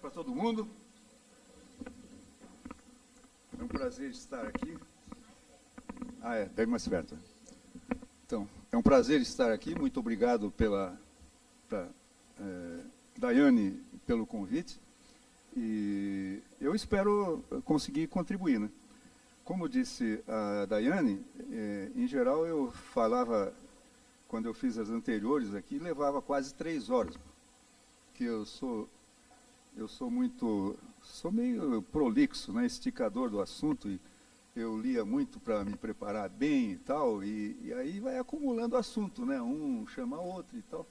para todo mundo. É um prazer estar aqui. Bem mais perto. Então, é um prazer estar aqui. Muito obrigado Daiane pelo convite. E eu espero conseguir contribuir, né? Como disse a Daiane, em geral eu falava, quando eu fiz as anteriores aqui, levava quase 3 horas. Porque eu sou meio prolixo, né, esticador do assunto, e eu lia muito para me preparar bem e tal, e aí vai acumulando assunto, né, um chama outro e tal.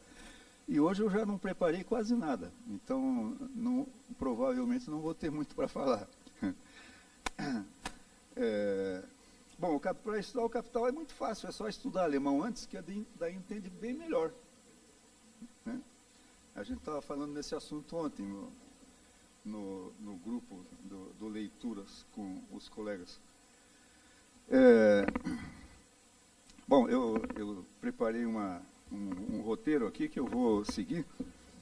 E hoje eu já não preparei quase nada, então provavelmente não vou ter muito para falar. Bom, para estudar o Capital é muito fácil, é só estudar alemão antes, que daí entende bem melhor, né? A gente estava falando nesse assunto ontem no grupo do Leituras com os colegas. Bom, eu preparei um roteiro aqui que eu vou seguir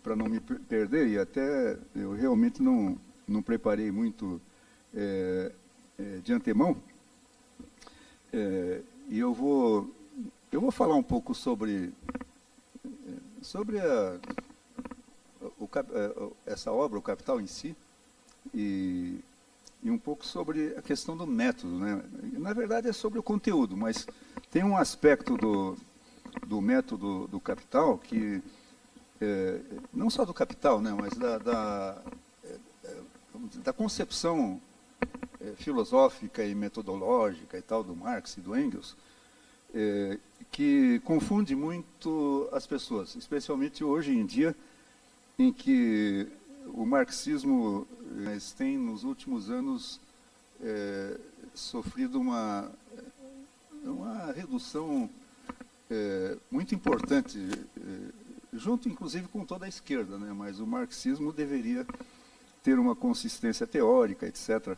para não me perder, e até eu realmente não preparei muito de antemão. E eu vou falar um pouco sobre essa obra, o Capital em si, e um pouco sobre a questão do método, né? Na verdade é sobre o conteúdo, mas tem um aspecto do método do Capital que, não só do Capital, né, mas da concepção filosófica e metodológica e tal do Marx e do Engels, que confunde muito as pessoas, especialmente hoje em dia, em que o marxismo tem, nos últimos anos, sofrido uma redução muito importante, junto, inclusive, com toda a esquerda, né? Mas o marxismo deveria ter uma consistência teórica, etc.,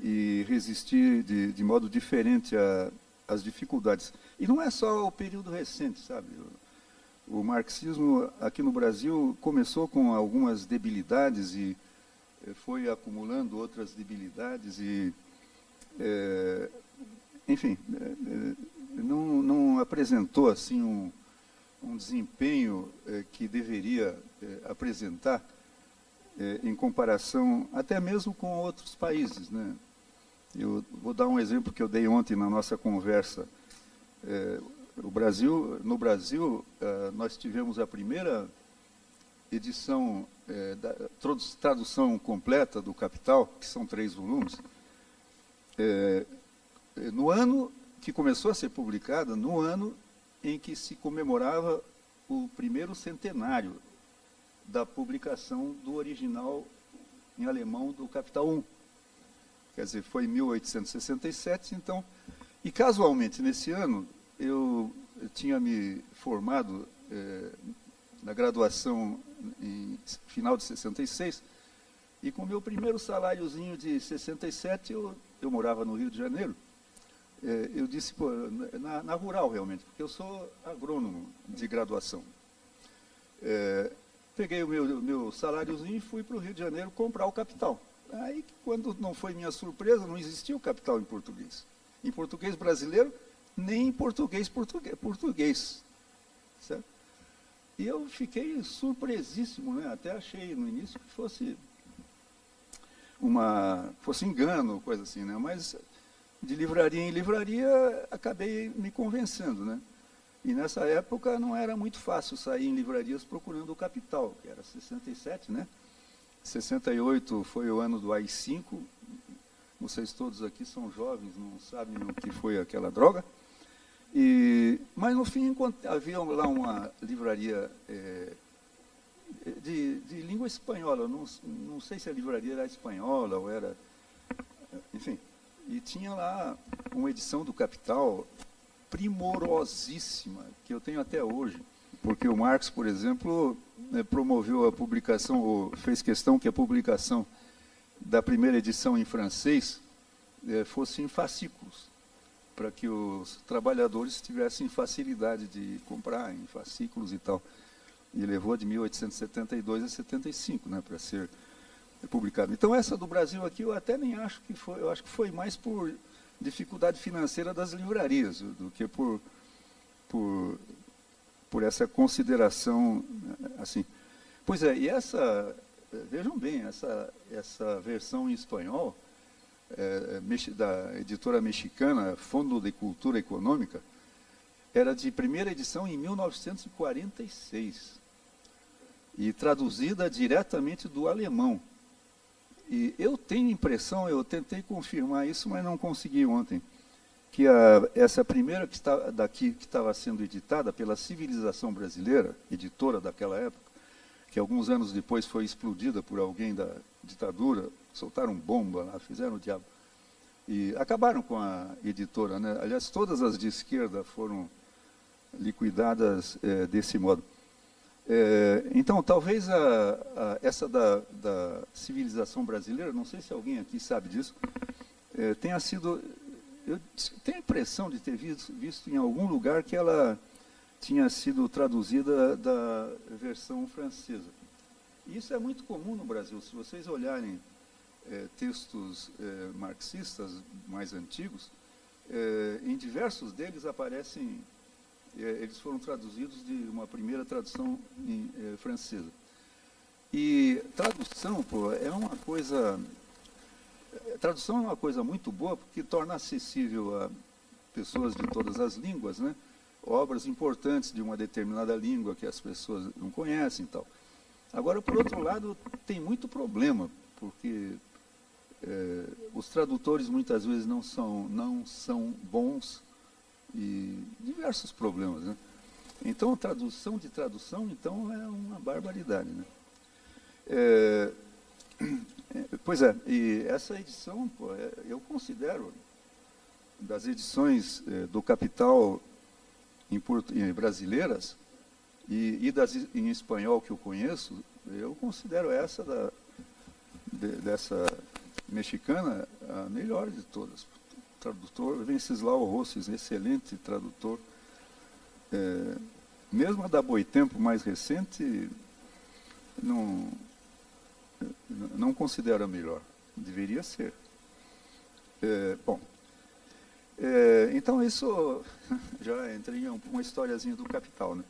e resistir de modo diferente às dificuldades. E não é só o período recente, sabe? O marxismo aqui no Brasil começou com algumas debilidades e foi acumulando outras debilidades e, enfim, não apresentou assim um desempenho que deveria apresentar em comparação até mesmo com outros países, né? Eu vou dar um exemplo que eu dei ontem na nossa conversa. No Brasil, nós tivemos a primeira edição da tradução completa do Capital, que são 3 volumes, no ano que começou a ser publicada, no ano em que se comemorava o primeiro centenário da publicação do original em alemão do Capital 1. Quer dizer, foi em 1867, então, e casualmente nesse ano, eu tinha me formado na graduação em final de 66, e com o meu primeiro saláriozinho de 67, eu morava no Rio de Janeiro. Eu disse, pô, na rural realmente, porque eu sou agrônomo de graduação. Peguei o meu saláriozinho e fui para o Rio de Janeiro comprar o Capital. Aí, quando não foi minha surpresa, não existia o Capital em português. Em português brasileiro, nem em português, certo? E eu fiquei surpresíssimo, né? Até achei no início que fosse engano, coisa assim, né? Mas de livraria em livraria acabei me convencendo, né? E nessa época não era muito fácil sair em livrarias procurando o Capital, que era 67, né? 68 foi o ano do AI-5. Vocês todos aqui são jovens, não sabem o que foi aquela droga. Mas, no fim, havia lá uma livraria de língua espanhola. Não sei se a livraria era espanhola ou era... Enfim, e tinha lá uma edição do Capital primorosíssima, que eu tenho até hoje. Porque o Marx, por exemplo, promoveu a publicação, ou fez questão que a publicação da primeira edição em francês fosse em fascículos, para que os trabalhadores tivessem facilidade de comprar em fascículos e tal. E levou de 1872 a 75, né, para ser publicado. Então, essa do Brasil aqui, eu até nem acho que foi, eu acho que foi mais por dificuldade financeira das livrarias, do que por essa consideração, assim. Pois é, e vejam bem, essa versão em espanhol, da editora mexicana Fundo de Cultura Econômica, era de primeira edição em 1946 e traduzida diretamente do alemão. E eu tenho impressão, eu tentei confirmar isso, mas não consegui ontem, que essa primeira que estava sendo editada pela Civilização Brasileira, editora daquela época, que alguns anos depois foi explodida por alguém da ditadura, soltaram bomba lá, fizeram o diabo. E acabaram com a editora, né? Aliás, todas as de esquerda foram liquidadas desse modo. Então, talvez essa da Civilização Brasileira, não sei se alguém aqui sabe disso, tenha sido... Eu tenho a impressão de ter visto em algum lugar que ela tinha sido traduzida da versão francesa. E isso é muito comum no Brasil. Se vocês olharem textos marxistas mais antigos, em diversos deles aparecem... eles foram traduzidos de uma primeira tradução francesa. E tradução, é uma coisa... Tradução é uma coisa muito boa porque torna acessível a pessoas de todas as línguas, né? Obras importantes de uma determinada língua que as pessoas não conhecem e tal. Agora, por outro lado, tem muito problema, porque os tradutores muitas vezes não são bons e diversos problemas, né? Então, tradução de tradução, então, é uma barbaridade, né? Pois é, e essa edição, eu considero, das edições do Capital brasileiras e das em espanhol que eu conheço, eu considero essa dessa mexicana a melhor de todas. O tradutor Venceslau Rosses, excelente tradutor. Mesmo a da Boitempo mais recente, não considero a melhor. Deveria ser. Bom, então isso já entrei em uma historiazinha do Capital, né?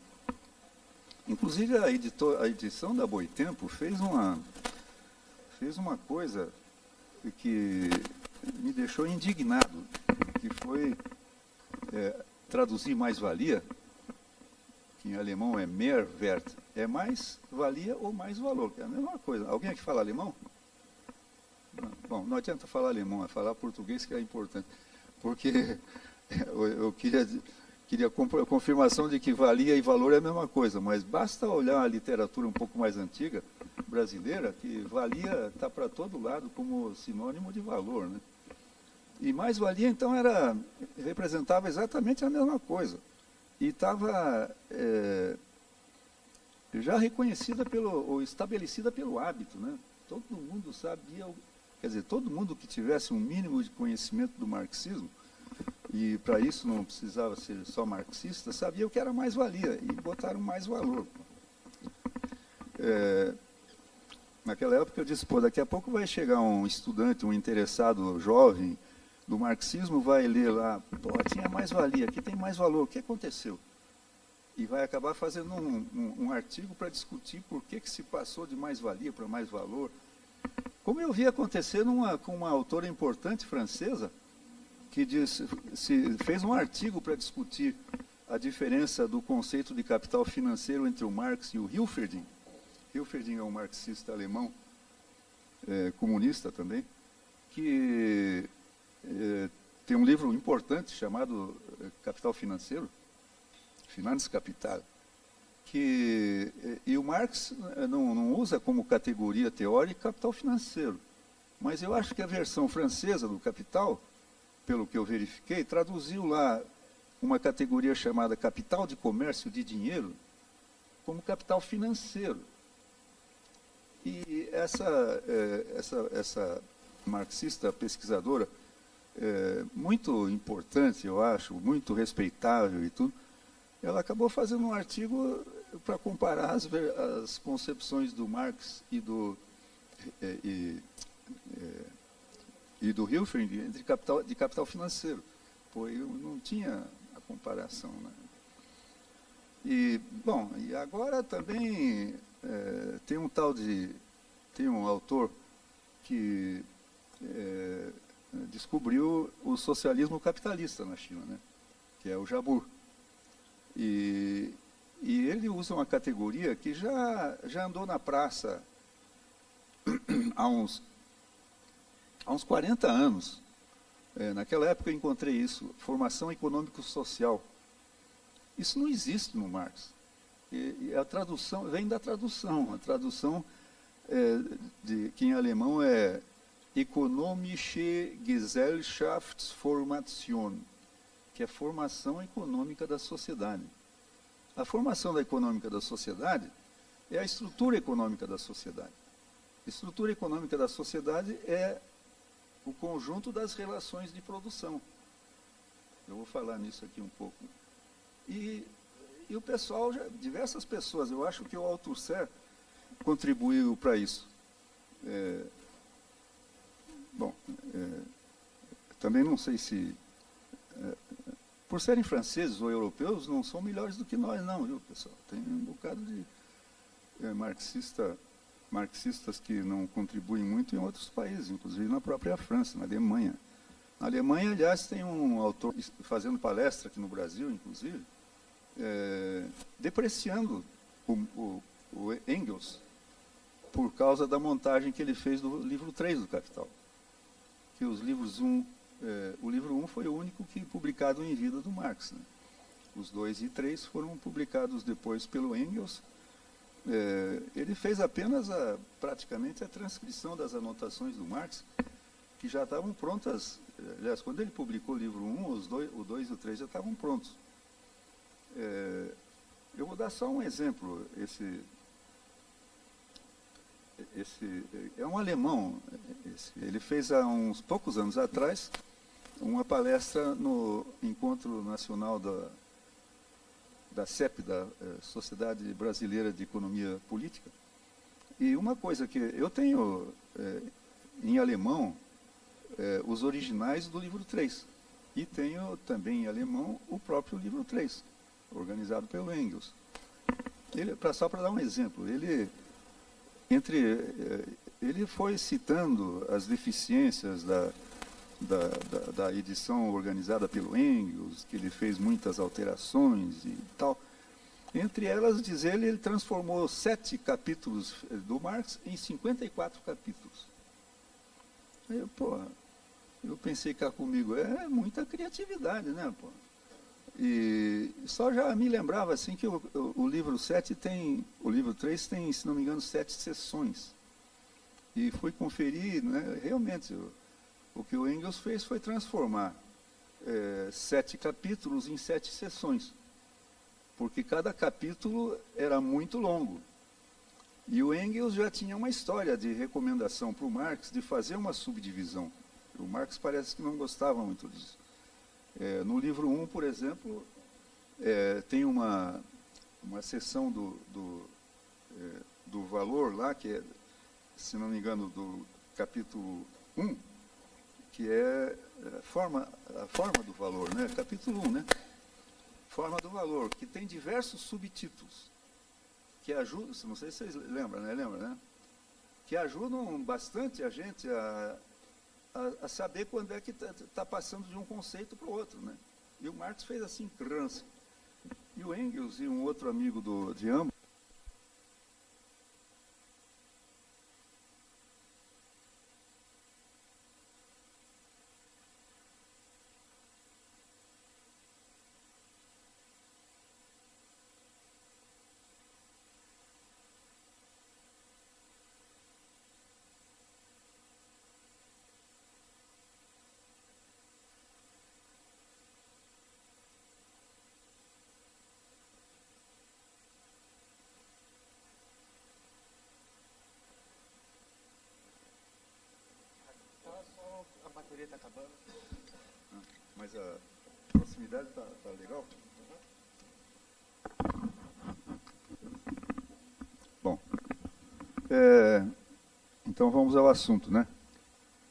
Inclusive a edição da Boitempo fez uma coisa que me deixou indignado, que foi traduzir mais-valia, que em alemão é Mehrwert, é mais-valia ou mais-valor, que é a mesma coisa. Alguém aqui fala alemão? Não. Bom, não adianta falar alemão, é falar português que é importante. Porque eu queria confirmação de que valia e valor é a mesma coisa, mas basta olhar a literatura um pouco mais antiga, brasileira, que valia está para todo lado como sinônimo de valor, né? E mais-valia, então, representava exatamente a mesma coisa. E estava já reconhecida ou estabelecida pelo hábito, né? Todo mundo sabia, quer dizer, todo mundo que tivesse um mínimo de conhecimento do marxismo, e para isso não precisava ser só marxista, sabia o que era mais-valia, e botaram mais valor. Naquela época eu disse, daqui a pouco vai chegar um estudante, um interessado jovem do marxismo, vai ler lá, tinha mais-valia, aqui tem mais valor, o que aconteceu? E vai acabar fazendo um artigo para discutir por que se passou de mais-valia para mais-valor. Como eu vi acontecer com uma autora importante francesa, que fez um artigo para discutir a diferença do conceito de capital financeiro entre o Marx e o Hilferding. Hilferding é um marxista alemão, comunista também, que tem um livro importante chamado Capital Financeiro, Finanzkapital, e o Marx não usa como categoria teórica capital financeiro, mas eu acho que a versão francesa do Capital, pelo que eu verifiquei, traduziu lá uma categoria chamada capital de comércio de dinheiro como capital financeiro. E essa marxista pesquisadora, muito importante, eu acho, muito respeitável e tudo, ela acabou fazendo um artigo para comparar as concepções do Marx e do e do Hilfering de capital financeiro. Pô, eu não tinha a comparação, né? E, bom, e agora também tem um autor que descobriu o socialismo capitalista na China, né? Que é o Jabur. E ele usa uma categoria que já andou na praça há uns 40 anos. Naquela época eu encontrei isso, formação econômico-social. Isso não existe no Marx. E a tradução vem da tradução. A tradução que em alemão é Ökonomische Gesellschaftsformation, que é formação econômica da sociedade. A formação econômica da sociedade é a estrutura econômica da sociedade. A estrutura econômica da sociedade é o conjunto das relações de produção. Eu vou falar nisso aqui um pouco. E o pessoal, diversas pessoas, eu acho que o Althusser contribuiu para isso. Também não sei se... por serem franceses ou europeus, não são melhores do que nós, não, viu, pessoal? Tem um bocado de marxistas que não contribuem muito em outros países, inclusive na própria França, na Alemanha. Na Alemanha, aliás, tem um autor fazendo palestra aqui no Brasil, inclusive, depreciando o Engels por causa da montagem que ele fez do livro 3 do Capital. Que os livros o livro 1 foi o único que publicado em vida do Marx, né? Os 2 e 3 foram publicados depois pelo Engels. Ele fez apenas praticamente a transcrição das anotações do Marx, que já estavam prontas. Aliás, quando ele publicou o livro 1, o 2 e o 3 já estavam prontos. Eu vou dar só um exemplo. Esse é um alemão. Ele fez há uns poucos anos atrás uma palestra no Encontro Nacional da CEP, da Sociedade Brasileira de Economia Política. E uma coisa que eu tenho em alemão os originais do livro 3. E tenho também em alemão o próprio livro 3, organizado pelo Engels. Só para dar um exemplo, ele foi citando as deficiências da edição organizada pelo Engels, que ele fez muitas alterações e tal. Entre elas, diz ele transformou 7 capítulos do Marx em 54 capítulos. Aí, eu pensei cá comigo, é muita criatividade, né, pô? E só já me lembrava assim que o livro 3 tem, se não me engano, 7 sessões. E fui conferir, né, realmente, o que o Engels fez foi transformar 7 capítulos em 7 sessões, porque cada capítulo era muito longo. E o Engels já tinha uma história de recomendação para o Marx de fazer uma subdivisão. O Marx parece que não gostava muito disso. No livro 1, por exemplo, tem uma seção do valor lá, que é, se não me engano, do capítulo 1, que é a forma do valor, né? Capítulo 1, né? Forma do valor, que tem diversos subtítulos, que ajudam, não sei se vocês lembram, né? Lembra, né? Que ajudam bastante a gente a saber quando é que está passando de um conceito para o outro, né? E o Marx fez assim, Kranz. E o Engels e um outro amigo de ambos, Está acabando. Mas a proximidade está legal? Bom, Então vamos ao assunto, né?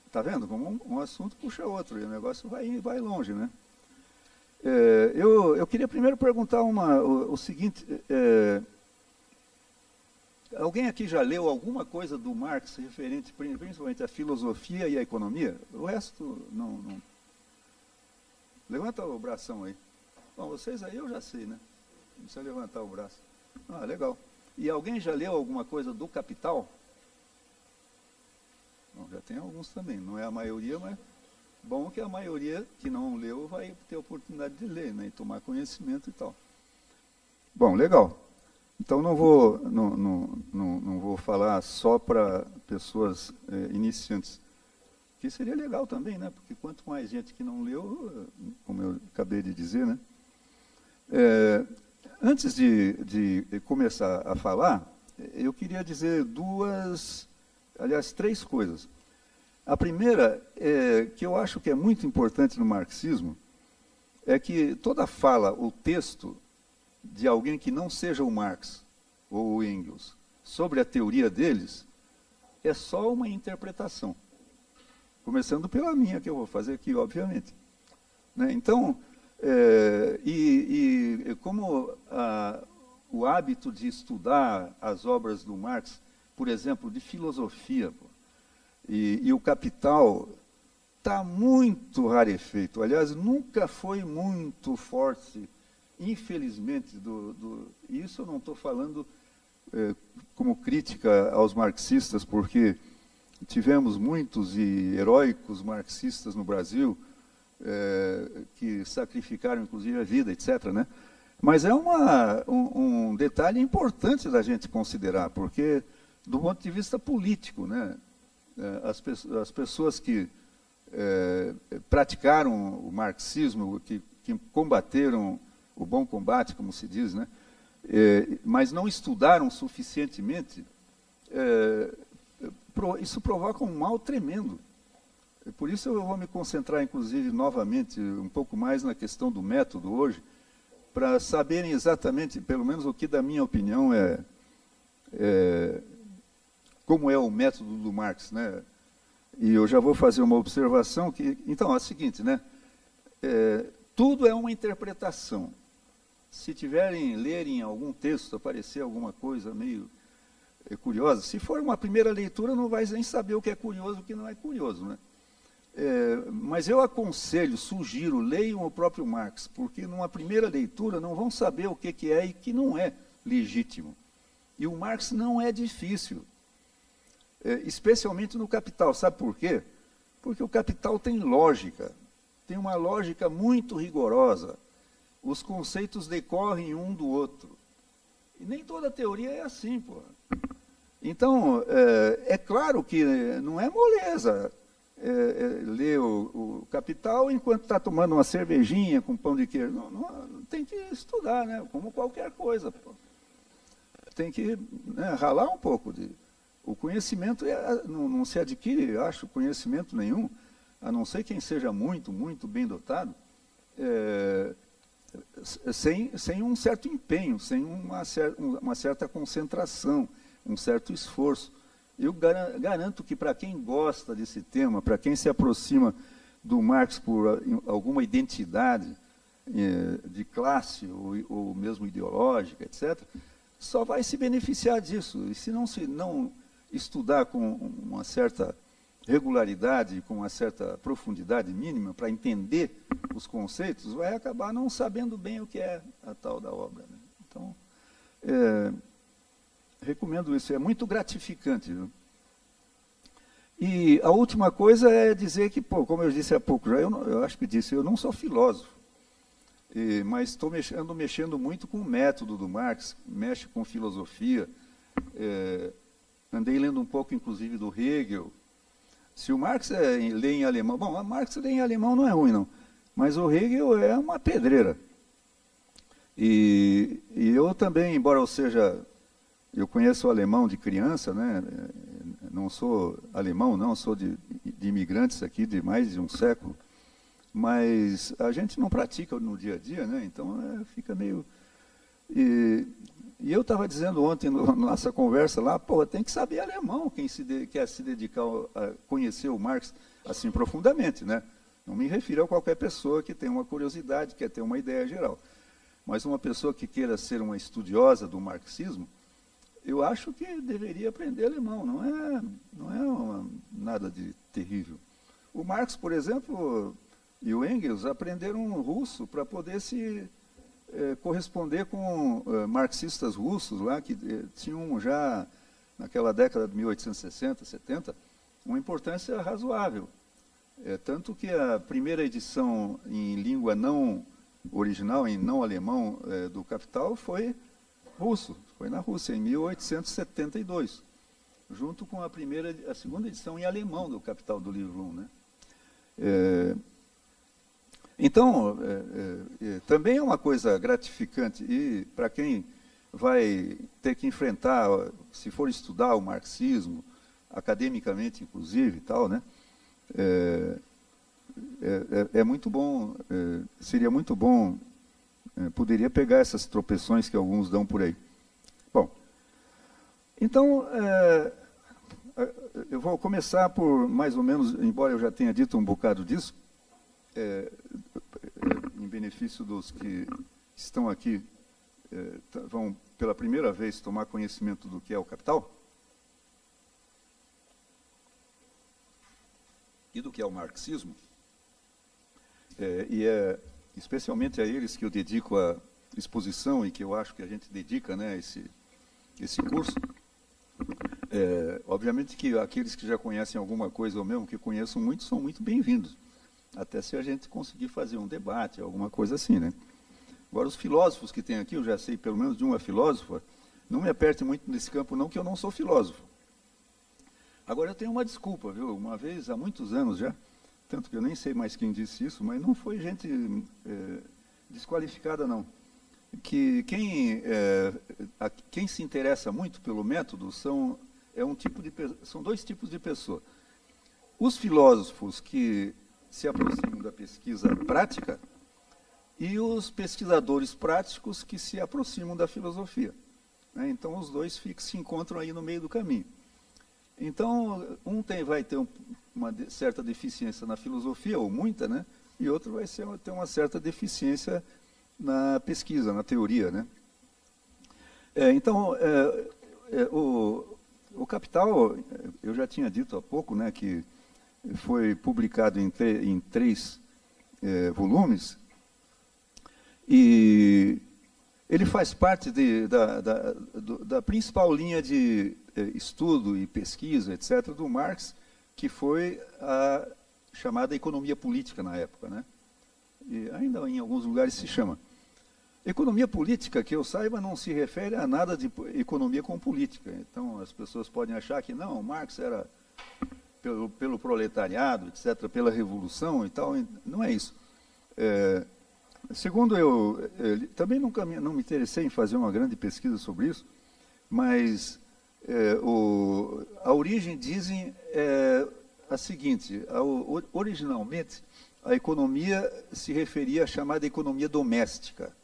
Tá vendo? Como um assunto puxa outro, e o negócio vai longe, né? Eu queria primeiro perguntar o seguinte, alguém aqui já leu alguma coisa do Marx referente principalmente à filosofia e à economia? O resto, não. Levanta o bração aí. Bom, vocês aí eu já sei, né? Não precisa levantar o braço. Ah, legal. E alguém já leu alguma coisa do Capital? Bom, já tem alguns também. Não é a maioria, mas bom que a maioria que não leu vai ter a oportunidade de ler, né? E tomar conhecimento e tal. Bom, legal. Então não vou falar só para pessoas iniciantes. Que seria legal também, né? Porque quanto mais gente que não leu, como eu acabei de dizer, né? Antes de começar a falar, eu queria dizer três coisas. A primeira, que eu acho que é muito importante no marxismo, é que toda fala, o texto de alguém que não seja o Marx ou o Engels sobre a teoria deles, é só uma interpretação. Começando pela minha, que eu vou fazer aqui, obviamente. Né? Então, como o hábito de estudar as obras do Marx, por exemplo, de filosofia, e o Capital está muito rarefeito. Aliás, nunca foi muito forte, infelizmente, isso eu não estou falando como crítica aos marxistas, porque tivemos muitos e heróicos marxistas no Brasil, que sacrificaram, inclusive, a vida, etc., né? Mas é um detalhe importante da gente considerar, porque, do ponto de vista político, né, as pessoas que praticaram o marxismo, que combateram o bom combate, como se diz, né, mas não estudaram suficientemente, isso provoca um mal tremendo. Por isso eu vou me concentrar, inclusive, novamente, um pouco mais na questão do método hoje, para saberem exatamente, pelo menos o que, da minha opinião, como é o método do Marx, né? E eu já vou fazer uma observação que, então, é a seguinte, né? Tudo é uma interpretação. Se lerem algum texto, aparecer alguma coisa meio curiosa, se for uma primeira leitura, não vai nem saber o que é curioso e o que não é curioso, né? Mas eu aconselho, sugiro, leiam o próprio Marx, porque numa primeira leitura não vão saber o que é e que não é legítimo. E o Marx não é difícil, especialmente no Capital. Sabe por quê? Porque o Capital tem lógica, tem uma lógica muito rigorosa. Os conceitos decorrem um do outro. E nem toda teoria é assim, pô. Então, é claro que não é moleza ler o Capital enquanto está tomando uma cervejinha com pão de queijo. Não, tem que estudar, né? Como qualquer coisa. Pô. Tem que ralar um pouco. O conhecimento não se adquire, acho, conhecimento nenhum, a não ser quem seja muito, muito bem dotado, sem um certo empenho, sem uma certa concentração, um certo esforço. Eu garanto que para quem gosta desse tema, para quem se aproxima do Marx por alguma identidade de classe ou mesmo ideológica, etc., só vai se beneficiar disso. E se não estudar com uma certa regularidade, com uma certa profundidade mínima para entender os conceitos, vai acabar não sabendo bem o que é a tal da obra. Né? Então, recomendo isso, é muito gratificante. Viu? E a última coisa é dizer que, como eu disse há pouco, eu acho que disse, eu não sou filósofo, mas estou mexendo muito com o método do Marx, mexe com filosofia, andei lendo um pouco, inclusive, do Hegel. Se o Marx lê em alemão, bom, o Marx lê em alemão não é ruim, não, mas o Hegel é uma pedreira. E eu também, embora eu conheço o alemão de criança, né? Não sou alemão, não, sou de imigrantes aqui de mais de um século, mas a gente não pratica no dia a dia, né? Então fica meio... E eu estava dizendo ontem, na nossa conversa lá, pô, tem que saber alemão quem quer se dedicar a conhecer o Marx assim profundamente, né? Não me refiro a qualquer pessoa que tenha uma curiosidade, quer ter uma ideia geral. Mas uma pessoa que queira ser uma estudiosa do marxismo, eu acho que deveria aprender alemão, não é nada de terrível. O Marx, por exemplo, e o Engels aprenderam russo para poder se corresponder com marxistas russos lá, que tinham já, naquela década de 1860, 70, uma importância razoável. Tanto que a primeira edição em língua não original, em não alemão, do Capital foi russo, foi na Rússia, em 1872, junto com a segunda edição em alemão do Capital do livro 1, né? Então, também é uma coisa gratificante, e para quem vai ter que enfrentar, se for estudar o marxismo, academicamente inclusive e tal, né? É muito bom, seria muito bom, poderia pegar essas tropeções que alguns dão por aí. Bom, então, eu vou começar por, mais ou menos, embora eu já tenha dito um bocado disso, em benefício dos que estão aqui, vão pela primeira vez tomar conhecimento do que é o Capital, e do que é o marxismo, e especialmente a eles que eu dedico a exposição e que eu acho que a gente dedica, né, esse curso. Obviamente que aqueles que já conhecem alguma coisa ou mesmo que conheçam muito são muito bem-vindos, até se a gente conseguir fazer um debate, alguma coisa assim, né? Agora, os filósofos que tem aqui, eu já sei pelo menos de uma filósofa, não me aperte muito nesse campo não, que eu não sou filósofo. Agora, eu tenho uma desculpa, viu? Uma vez, há muitos anos já, tanto que eu nem sei mais quem disse isso, mas não foi gente desqualificada, não. Que quem se interessa muito pelo método são dois tipos de pessoa. Os filósofos que se aproximam da pesquisa prática e os pesquisadores práticos que se aproximam da filosofia, né? Então, os dois se encontram aí no meio do caminho. Então, vai ter uma certa deficiência na filosofia, ou muita, né? E outro vai ter uma certa deficiência na pesquisa, na teoria, né? Então, o Capital, eu já tinha dito há pouco, né, que foi publicado em 3 volumes, e ele faz parte da principal linha de estudo e pesquisa, etc., do Marx, que foi a chamada economia política na época, né? E ainda em alguns lugares se chama. Economia política, que eu saiba, não se refere a nada de economia com política. Então, as pessoas podem achar que não, Marx era pelo proletariado, etc., pela revolução e tal. Não é isso. Segundo também não me interessei em fazer uma grande pesquisa sobre isso, mas a origem, dizem, é a seguinte: originalmente a economia se referia à chamada economia doméstica,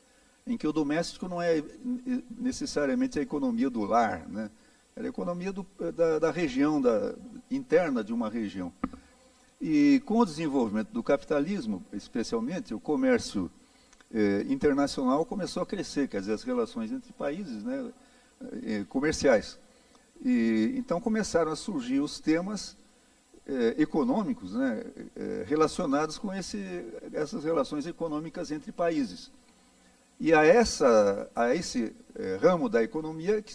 em que o doméstico não é necessariamente a economia do lar, né? Era a economia da região, interna de uma região. E com o desenvolvimento do capitalismo, especialmente, o comércio internacional começou a crescer, quer dizer, as relações entre países, né, comerciais. E então começaram a surgir os temas econômicos, né, relacionados com essas relações econômicas entre países. E a esse ramo da economia que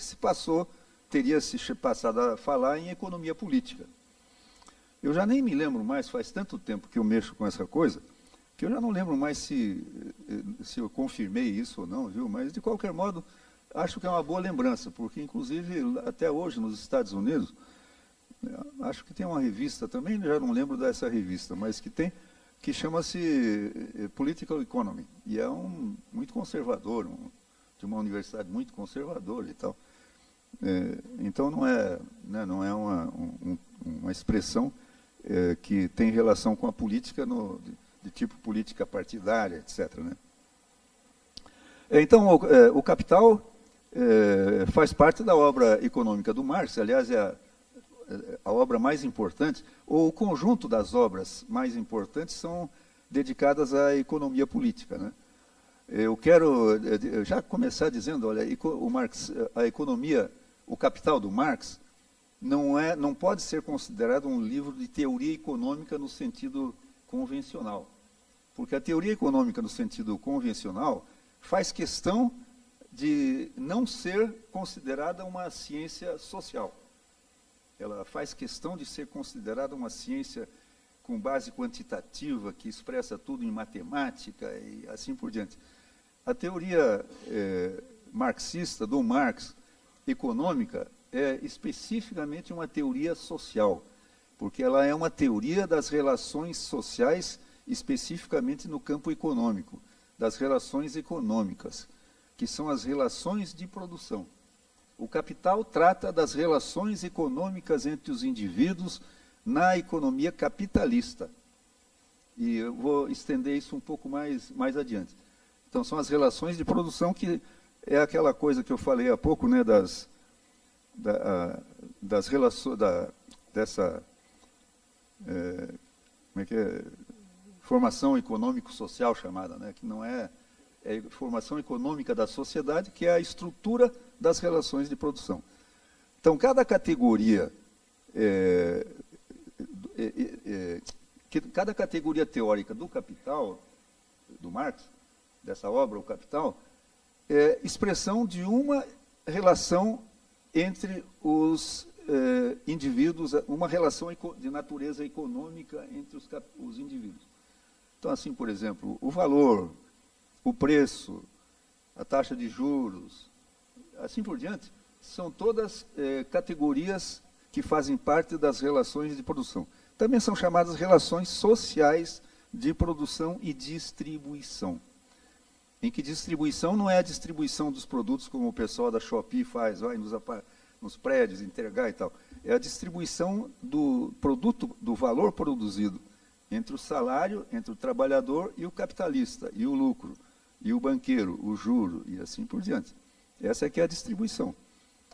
teria se passado a falar em economia política. Eu já nem me lembro mais, faz tanto tempo que eu mexo com essa coisa, que eu já não lembro mais se eu confirmei isso ou não, viu? Mas, de qualquer modo, acho que é uma boa lembrança, porque, inclusive, até hoje, nos Estados Unidos, acho que tem uma revista, também já não lembro dessa revista, mas que chama-se Political Economy, e é muito conservador, de uma universidade muito conservadora e tal. Então, não é uma expressão que tem relação com a política de tipo política partidária, etc., né? Então, o Capital faz parte da obra econômica do Marx, aliás, é a obra mais importante, ou o conjunto das obras mais importantes são dedicadas à economia política, né? Eu quero já começar dizendo, olha, a economia, o Capital do Marx, não pode ser considerado um livro de teoria econômica no sentido convencional. Porque a teoria econômica no sentido convencional faz questão de não ser considerada uma ciência social. Ela faz questão de ser considerada uma ciência com base quantitativa, que expressa tudo em matemática e assim por diante. A teoria marxista, do Marx, econômica, é especificamente uma teoria social, porque ela é uma teoria das relações sociais, especificamente no campo econômico, das relações econômicas, que são as relações de produção. O Capital trata das relações econômicas entre os indivíduos na economia capitalista. E eu vou estender isso um pouco mais adiante. Então, são as relações de produção, que é aquela coisa que eu falei há pouco, né, das relações, dessa como é que é? Formação econômico-social chamada, né, que não é formação econômica da sociedade, que é a estrutura das relações de produção. Então, cada categoria teórica do Capital, do Marx, dessa obra, o Capital, é expressão de uma relação entre os indivíduos, uma relação de natureza econômica entre os indivíduos. Então, assim, por exemplo, o valor, o preço, a taxa de juros, assim por diante, são todas categorias que fazem parte das relações de produção. Também são chamadas relações sociais de produção e distribuição. Em que distribuição não é a distribuição dos produtos como o pessoal da Shopee faz, vai nos prédios entregar e tal. É a distribuição do produto, do valor produzido entre o salário, entre o trabalhador e o capitalista, e o lucro, e o banqueiro, o juro, e assim por diante. Essa é que é a distribuição.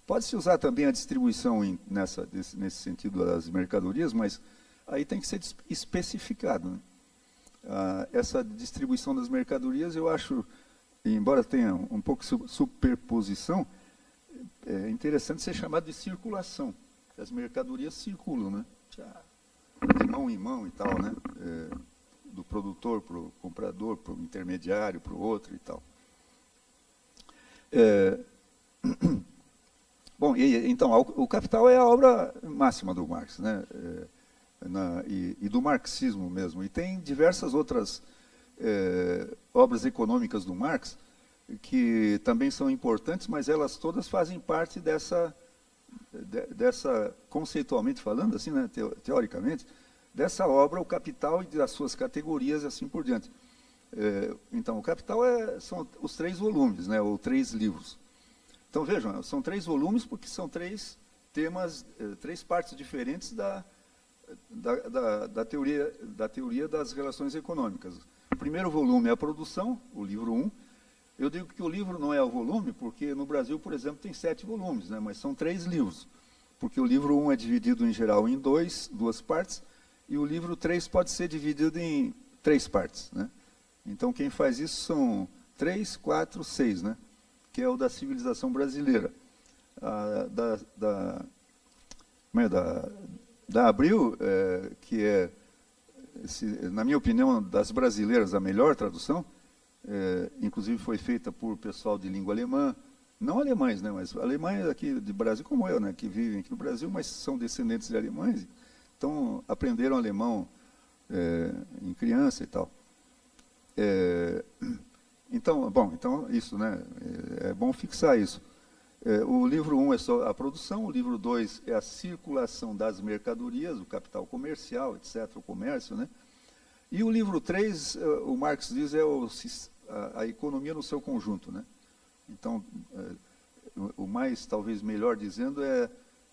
Pode-se usar também a distribuição nesse sentido das mercadorias, mas aí tem que ser especificado, né? Essa distribuição das mercadorias, eu acho, embora tenha um pouco de superposição, é interessante ser chamado de circulação. As mercadorias circulam, né? De mão em mão e tal, né? Do produtor para o comprador, para o intermediário, para o outro e tal. Bom, então, o Capital é a obra máxima do Marx, né? E do marxismo mesmo. E tem diversas outras obras econômicas do Marx que também são importantes, mas elas todas fazem parte dessa conceitualmente falando, assim, né, teoricamente, dessa obra, o Capital e das suas categorias e assim por diante. Então, o Capital são os 3 volumes, né, ou 3 livros. Então, vejam, são 3 volumes porque são 3 temas, 3 partes diferentes da teoria das relações econômicas. O primeiro volume é a produção, o livro 1. Eu digo que o livro não é o volume, porque no Brasil, por exemplo, tem 7 volumes, né, mas são 3 livros. Porque o livro 1 é dividido, em geral, em duas partes, e o livro 3 pode ser dividido em 3 partes, né? Então, quem faz isso são 3, 4, 6, né? Que é o da civilização brasileira. Da Abril, que é, na minha opinião, das brasileiras, a melhor tradução, inclusive foi feita por pessoal de língua alemã, não alemães, né, mas alemães aqui de Brasil, como eu, né, que vivem aqui no Brasil, mas são descendentes de alemães, então aprenderam alemão em criança e tal. Então, isso, né, é bom fixar isso. O livro 1 é só a produção, o livro 2 é a circulação das mercadorias, o capital comercial, etc., o comércio, né? E o livro 3, o Marx diz, é a economia no seu conjunto, né? Então, o mais, talvez melhor dizendo, é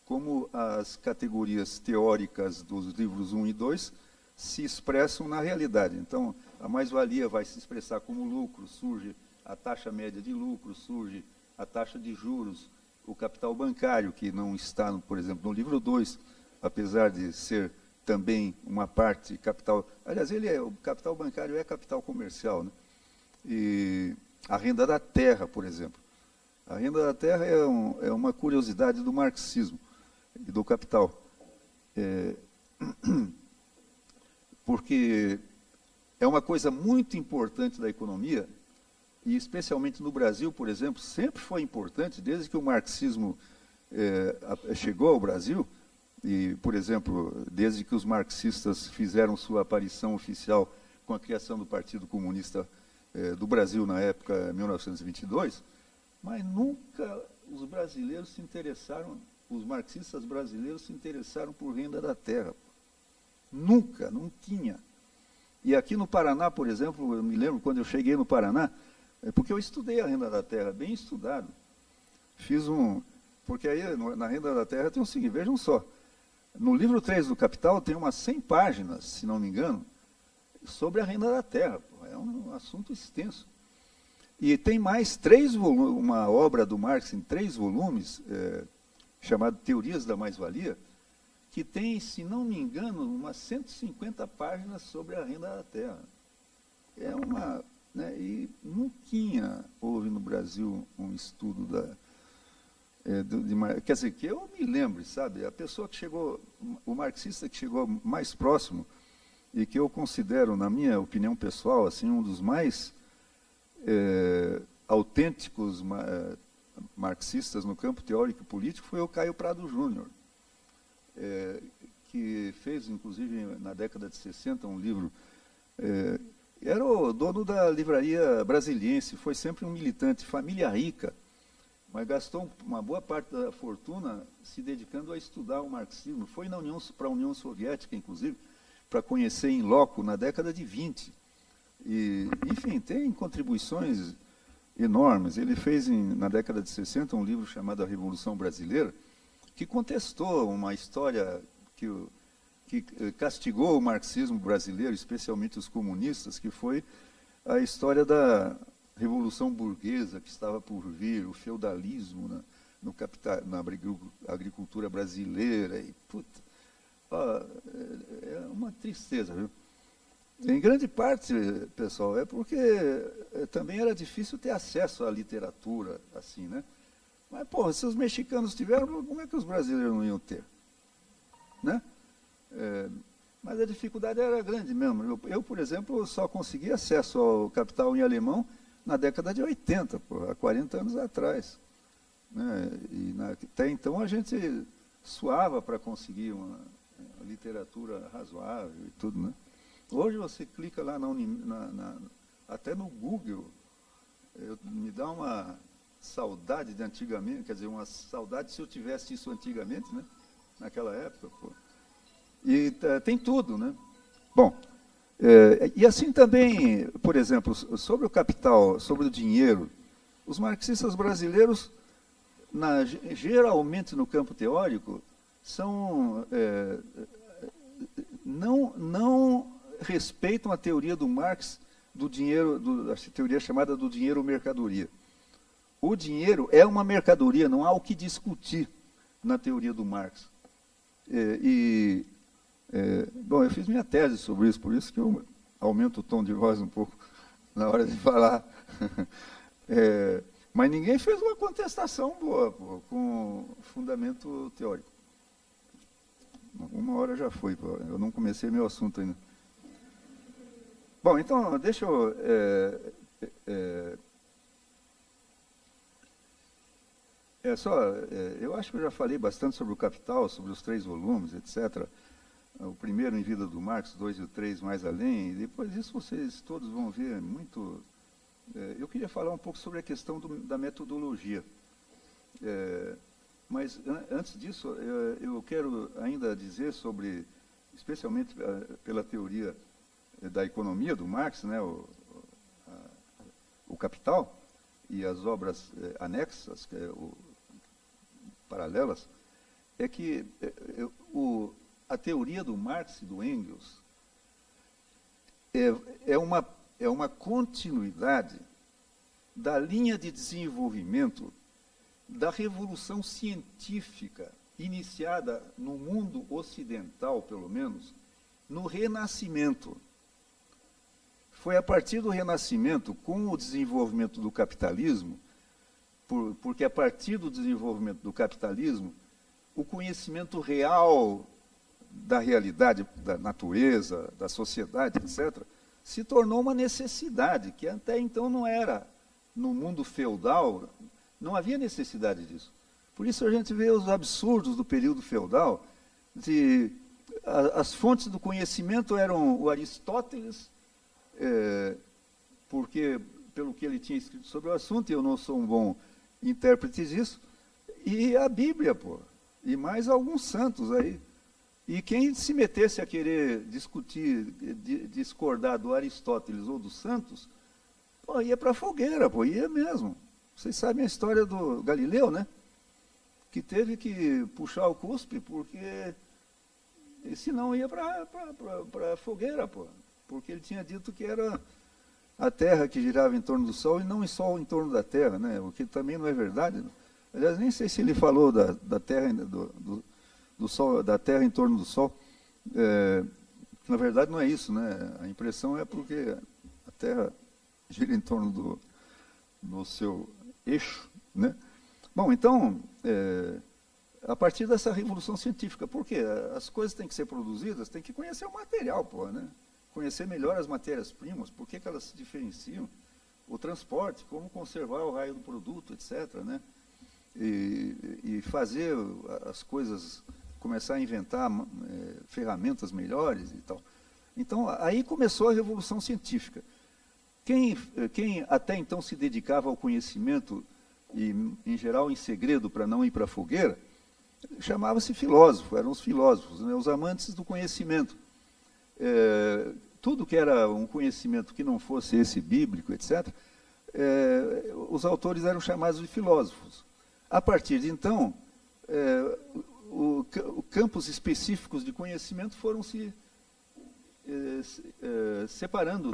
como as categorias teóricas dos livros 1 e 2 se expressam na realidade. Então, a mais-valia vai se expressar como lucro, surge a taxa média de lucro, surge a taxa de juros, o capital bancário, que não está, por exemplo, no livro 2, apesar de ser também uma parte capital. Aliás, o capital bancário é capital comercial, né? E a renda da terra, por exemplo. A renda da terra é uma curiosidade do marxismo e do capital. Porque é uma coisa muito importante da economia, e especialmente no Brasil, por exemplo, sempre foi importante, desde que o marxismo chegou ao Brasil, e, por exemplo, desde que os marxistas fizeram sua aparição oficial com a criação do Partido Comunista do Brasil, na época, 1922, mas nunca os brasileiros se interessaram, os marxistas brasileiros se interessaram por renda da terra. Nunca, não tinha. E aqui no Paraná, por exemplo, eu me lembro quando eu cheguei no Paraná, porque eu estudei a renda da terra, bem estudado. Porque aí na renda da terra tem o seguinte, vejam só, no livro 3 do Capital tem umas 100 páginas, se não me engano, sobre a renda da terra. É um assunto extenso. E tem mais 3 volumes, uma obra do Marx em 3 volumes, chamada Teorias da Mais-Valia, que tem, se não me engano, umas 150 páginas sobre a renda da terra. E nunca houve no Brasil um estudo quer dizer, que eu me lembre, sabe, a pessoa que chegou, o marxista que chegou mais próximo, e que eu considero, na minha opinião pessoal, assim, um dos mais autênticos marxistas no campo teórico e político, foi o Caio Prado Júnior, que fez, inclusive, na década de 60, um livro. Era o dono da livraria Brasiliense, foi sempre um militante, família rica, mas gastou uma boa parte da fortuna se dedicando a estudar o marxismo. Foi para a União Soviética, inclusive, para conhecer em loco na década de 20. E, enfim, tem contribuições enormes. Ele fez, na década de 60, um livro chamado A Revolução Brasileira, que contestou uma história que castigou o marxismo brasileiro, especialmente os comunistas, que foi a história da revolução burguesa que estava por vir, o feudalismo na agricultura brasileira. E, é uma tristeza, viu? Em grande parte, pessoal, é porque também era difícil ter acesso à literatura, assim, né? Mas, se os mexicanos tiveram, como é que os brasileiros não iam ter? Né? Mas a dificuldade era grande mesmo. Eu, por exemplo, só consegui acesso ao Capital em alemão na década de 80, há 40 anos atrás. Né? E até então a gente suava para conseguir uma literatura razoável e tudo. Né? Hoje você clica lá até no Google, me dá uma saudade de antigamente, quer dizer, uma saudade se eu tivesse isso antigamente, né? Naquela época. E tem tudo, né? Bom, e assim também, por exemplo, sobre o capital, sobre o dinheiro, os marxistas brasileiros, geralmente no campo teórico, não respeitam a teoria do Marx do dinheiro, a teoria chamada do dinheiro-mercadoria. O dinheiro é uma mercadoria, não há o que discutir na teoria do Marx. Bom, eu fiz minha tese sobre isso, por isso que eu aumento o tom de voz um pouco na hora de falar. Mas ninguém fez uma contestação boa, com fundamento teórico. Uma hora já foi, eu não comecei meu assunto ainda. Bom, então, deixa eu... eu acho que eu já falei bastante sobre o Capital, sobre os 3 volumes, etc. O primeiro em Vida do Marx, 2 e o 3 mais além, e depois disso vocês todos vão ver muito... eu queria falar um pouco sobre a questão da metodologia. Mas antes disso, eu quero ainda dizer sobre, especialmente pela teoria da economia do Marx, né, o Capital e as obras anexas, paralelas, é que a teoria do Marx e do Engels é uma continuidade da linha de desenvolvimento da revolução científica iniciada no mundo ocidental, pelo menos, no Renascimento. Foi a partir do Renascimento, com o desenvolvimento do capitalismo, porque a partir do desenvolvimento do capitalismo, o conhecimento real da realidade, da natureza, da sociedade, etc., se tornou uma necessidade, que até então não era. No mundo feudal, não havia necessidade disso. Por isso a gente vê os absurdos do período feudal, as fontes do conhecimento eram o Aristóteles, porque, pelo que ele tinha escrito sobre o assunto, eu não sou um bom intérprete disso, e a Bíblia, e mais alguns santos aí. E quem se metesse a querer discutir, discordar do Aristóteles ou dos santos, ia para a fogueira, ia mesmo. Vocês sabem a história do Galileu, né? Que teve que puxar o cuspe, porque senão ia para a fogueira, porque ele tinha dito que era a Terra que girava em torno do Sol e não o Sol em torno da Terra, né? O que também não é verdade. Aliás, nem sei se ele falou da Terra, do Sol, da Terra em torno do Sol. Na verdade não é isso, né? A impressão é porque a Terra gira em torno do seu eixo, né? Bom, então, a partir dessa revolução científica, porque as coisas têm que ser produzidas, tem que conhecer o material, né? Conhecer melhor as matérias-primas, por que elas se diferenciam, o transporte, como conservar o raio do produto, etc., né? E fazer as coisas, começar a inventar ferramentas melhores e tal. Então, aí começou a revolução científica. Quem até então se dedicava ao conhecimento, e em geral em segredo para não ir para a fogueira, chamava-se filósofo, eram os filósofos, né, os amantes do conhecimento. Tudo que era um conhecimento que não fosse esse bíblico, etc., os autores eram chamados de filósofos. A partir de então, campos específicos de conhecimento foram se separando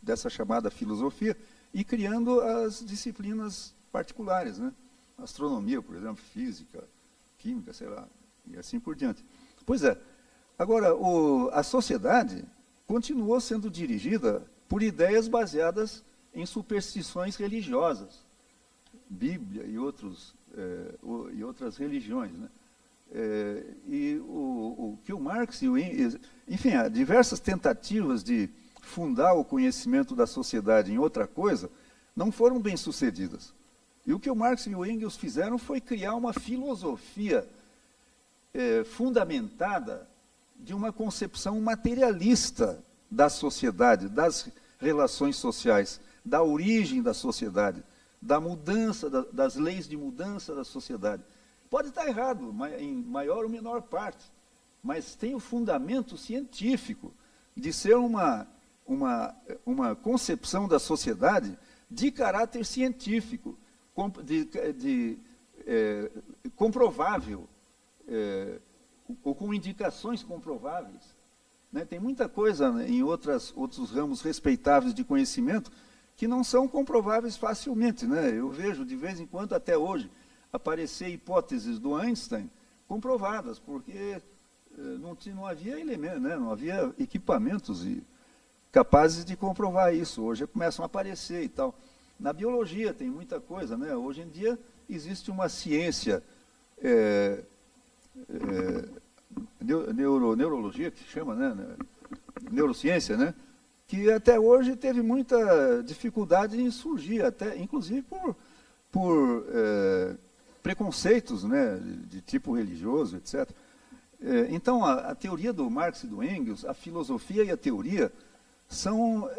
dessa chamada filosofia e criando as disciplinas particulares, né? Astronomia, por exemplo, física, química, sei lá, e assim por diante. Pois é. Agora, a sociedade continuou sendo dirigida por ideias baseadas em superstições religiosas, Bíblia e outras religiões, né? E o que o Marx e o Engels, enfim, há diversas tentativas de fundar o conhecimento da sociedade em outra coisa, não foram bem sucedidas. E o que o Marx e o Engels fizeram foi criar uma filosofia fundamentada de uma concepção materialista da sociedade, das relações sociais, da origem da sociedade, da mudança, das leis de mudança da sociedade. Pode estar errado, em maior ou menor parte, mas tem o fundamento científico de ser uma concepção da sociedade de caráter científico, comprovável, ou com indicações comprováveis. Né? Tem muita coisa, né, em outros ramos respeitáveis de conhecimento que não são comprováveis facilmente. Né? Eu vejo, de vez em quando, até hoje, aparecer hipóteses do Einstein comprovadas, porque não havia elementos, né? Não havia equipamentos capazes de comprovar isso. Hoje começam a aparecer e tal. Na biologia tem muita coisa, né? Hoje em dia existe uma ciência, neurologia, que se chama, né? Neurociência, né? Que até hoje teve muita dificuldade em surgir, até, inclusive por preconceitos, né, de tipo religioso, etc. Então, a teoria do Marx e do Engels, a filosofia e a teoria, são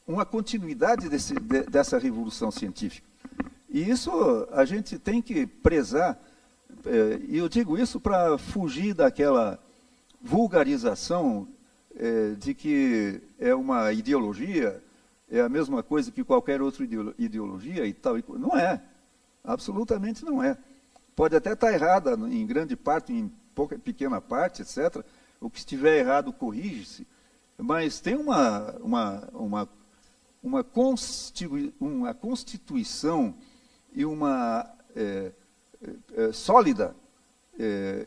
uma continuidade dessa revolução científica. E isso a gente tem que prezar, e eu digo isso para fugir daquela vulgarização de que é uma ideologia, é a mesma coisa que qualquer outra ideologia e tal. Não é. Absolutamente não é. Pode até estar errada em grande parte, em pequena parte, etc. O que estiver errado corrige-se, mas tem um uma constituição e uma sólida.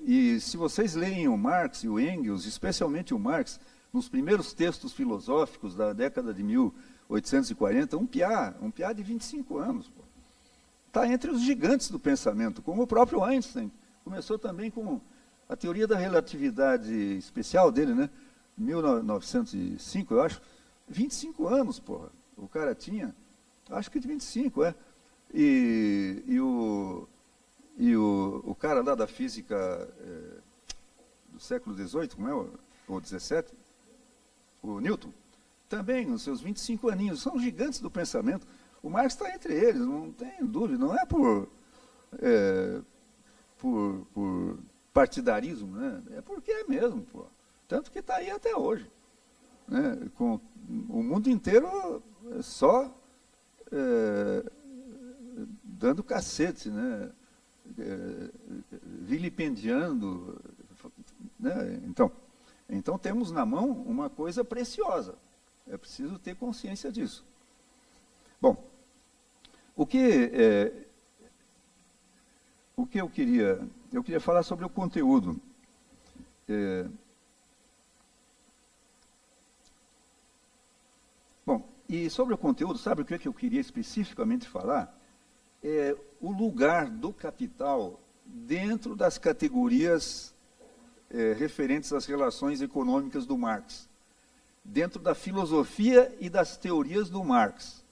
E se vocês leem o Marx e o Engels, especialmente o Marx, nos primeiros textos filosóficos da década de 1840, um piá de 25 anos, está entre os gigantes do pensamento, como o próprio Einstein. Começou também com a teoria da relatividade especial dele, né? 1905, eu acho. 25 anos, porra. O cara tinha, acho que de 25, E o cara lá da física do século XVIII, como é? Ou XVII, o Newton, também, nos seus 25 aninhos, são gigantes do pensamento. O Marx está entre eles, não tem dúvida, não é por partidarismo, né? É porque é mesmo, pô. Tanto que está aí até hoje. Né? Com o mundo inteiro só dando cacete, né? Vilipendiando. Né? Então temos na mão uma coisa preciosa. É preciso ter consciência disso. Bom, o que eu queria falar sobre o conteúdo. Bom, e sobre o conteúdo, sabe o que eu queria especificamente falar? O lugar do capital dentro das categorias referentes às relações econômicas do Marx, dentro da filosofia e das teorias do Marx.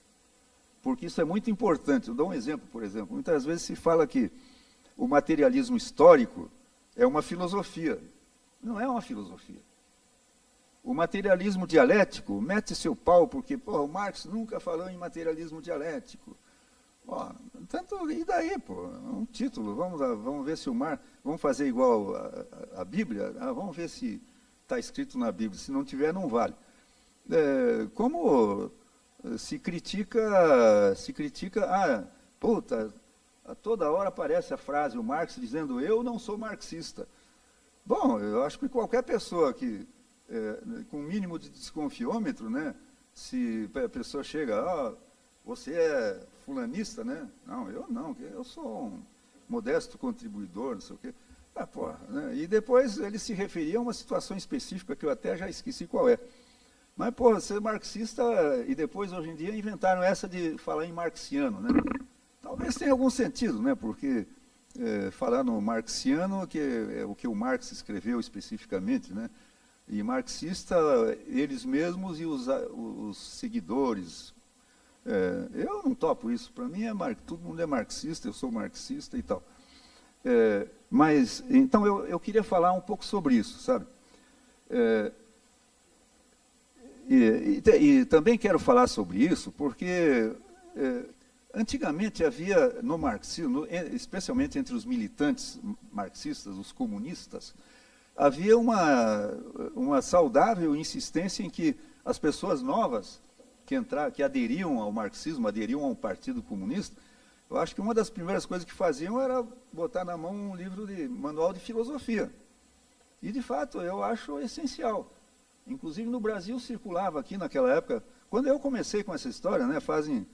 Porque isso é muito importante. Eu dou um exemplo, por exemplo. Muitas vezes se fala que o materialismo histórico é uma filosofia. Não é uma filosofia. O materialismo dialético mete seu pau, porque o Marx nunca falou em materialismo dialético. E daí, um título, vamos ver se o Marx... Vamos fazer igual a Bíblia? Vamos ver se está escrito na Bíblia. Se não tiver, não vale. Como se critica, a toda hora aparece a frase, o Marx dizendo, eu não sou marxista. Bom, eu acho que qualquer pessoa que, com um mínimo de desconfiômetro, né, se a pessoa chega, você é fulanista, né? Não, eu sou um modesto contribuidor, não sei o quê. Né? E depois ele se referia a uma situação específica que eu até já esqueci qual é. Mas, ser marxista, e depois, hoje em dia, inventaram essa de falar em marxiano, né? Talvez tenha algum sentido, né? Porque falar no marxiano, que é o que o Marx escreveu especificamente, né? E marxista, eles mesmos e os seguidores. Eu não topo isso, para mim todo mundo é marxista, eu sou marxista e tal. Mas, então, eu queria falar um pouco sobre isso, sabe? E também quero falar sobre isso porque antigamente havia no marxismo, especialmente entre os militantes marxistas, os comunistas, havia uma saudável insistência em que as pessoas novas que aderiam ao marxismo, aderiam ao Partido Comunista, eu acho que uma das primeiras coisas que faziam era botar na mão um livro de manual de filosofia. E, de fato, eu acho essencial. Inclusive, no Brasil circulava aqui naquela época, quando eu comecei com essa história, né, fazem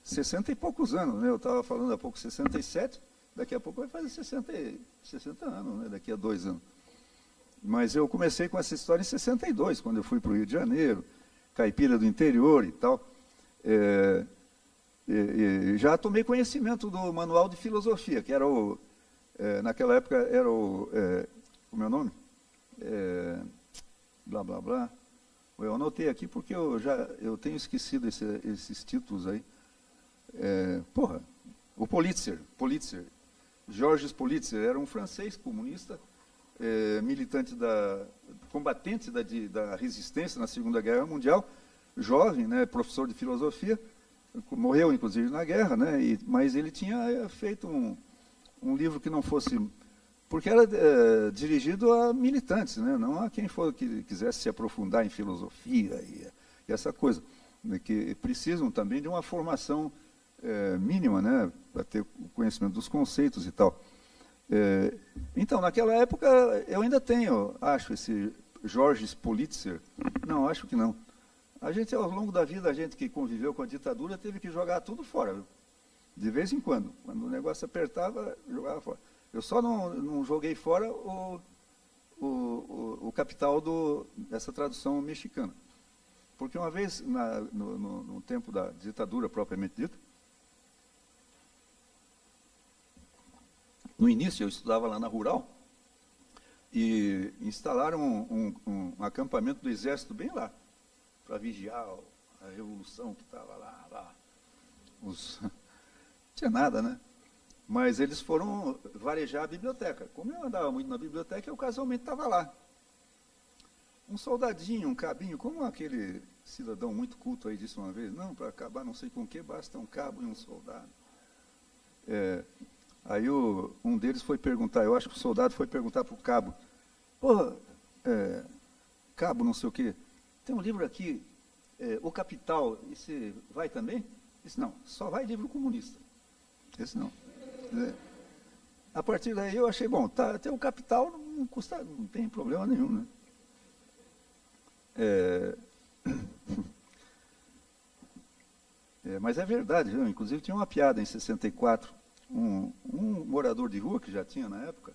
60 e poucos anos, né, eu estava falando há pouco 67, daqui a pouco vai fazer 60 anos, né, daqui a 2 anos. Mas eu comecei com essa história em 62, quando eu fui para o Rio de Janeiro, caipira do interior e tal. Já tomei conhecimento do manual de filosofia, que era naquela época era como é o nome? Blá, blá, blá. Eu anotei aqui porque eu tenho esquecido esses títulos aí. O Politzer, Georges Politzer, era um francês comunista, militante combatente da resistência na Segunda Guerra Mundial, jovem, né, professor de filosofia, morreu inclusive na guerra, né, mas ele tinha feito um livro que não fosse... Porque era dirigido a militantes, né, não a quem que quisesse se aprofundar em filosofia e essa coisa, né, que precisam também de uma formação mínima, né, para ter o conhecimento dos conceitos e tal. Então, naquela época, eu ainda tenho, acho, esse Georges Politzer. Não, acho que não. A gente, ao longo da vida, a gente que conviveu com a ditadura, teve que jogar tudo fora, viu? De vez em quando. Quando o negócio apertava, jogava fora. Eu só não joguei fora o capital dessa tradução mexicana. Porque uma vez, no tempo da ditadura propriamente dita, no início eu estudava lá na Rural, e instalaram um acampamento do exército bem lá, para vigiar a revolução que estava lá. Não tinha nada, né? Mas eles foram varejar a biblioteca. Como eu andava muito na biblioteca, eu casualmente estava lá. Um soldadinho, um cabinho, como aquele cidadão muito culto aí disse uma vez, não, para acabar não sei com o que, basta um cabo e um soldado. Aí um deles foi perguntar, eu acho que o soldado foi perguntar para o cabo, cabo não sei o quê, tem um livro aqui, O Capital, esse vai também? Disse, não, só vai livro comunista. Esse não. A partir daí eu achei, bom, até o Capital não custa, não tem problema nenhum, né? Mas é verdade, viu? Inclusive tinha uma piada em 64, um morador de rua, que já tinha na época,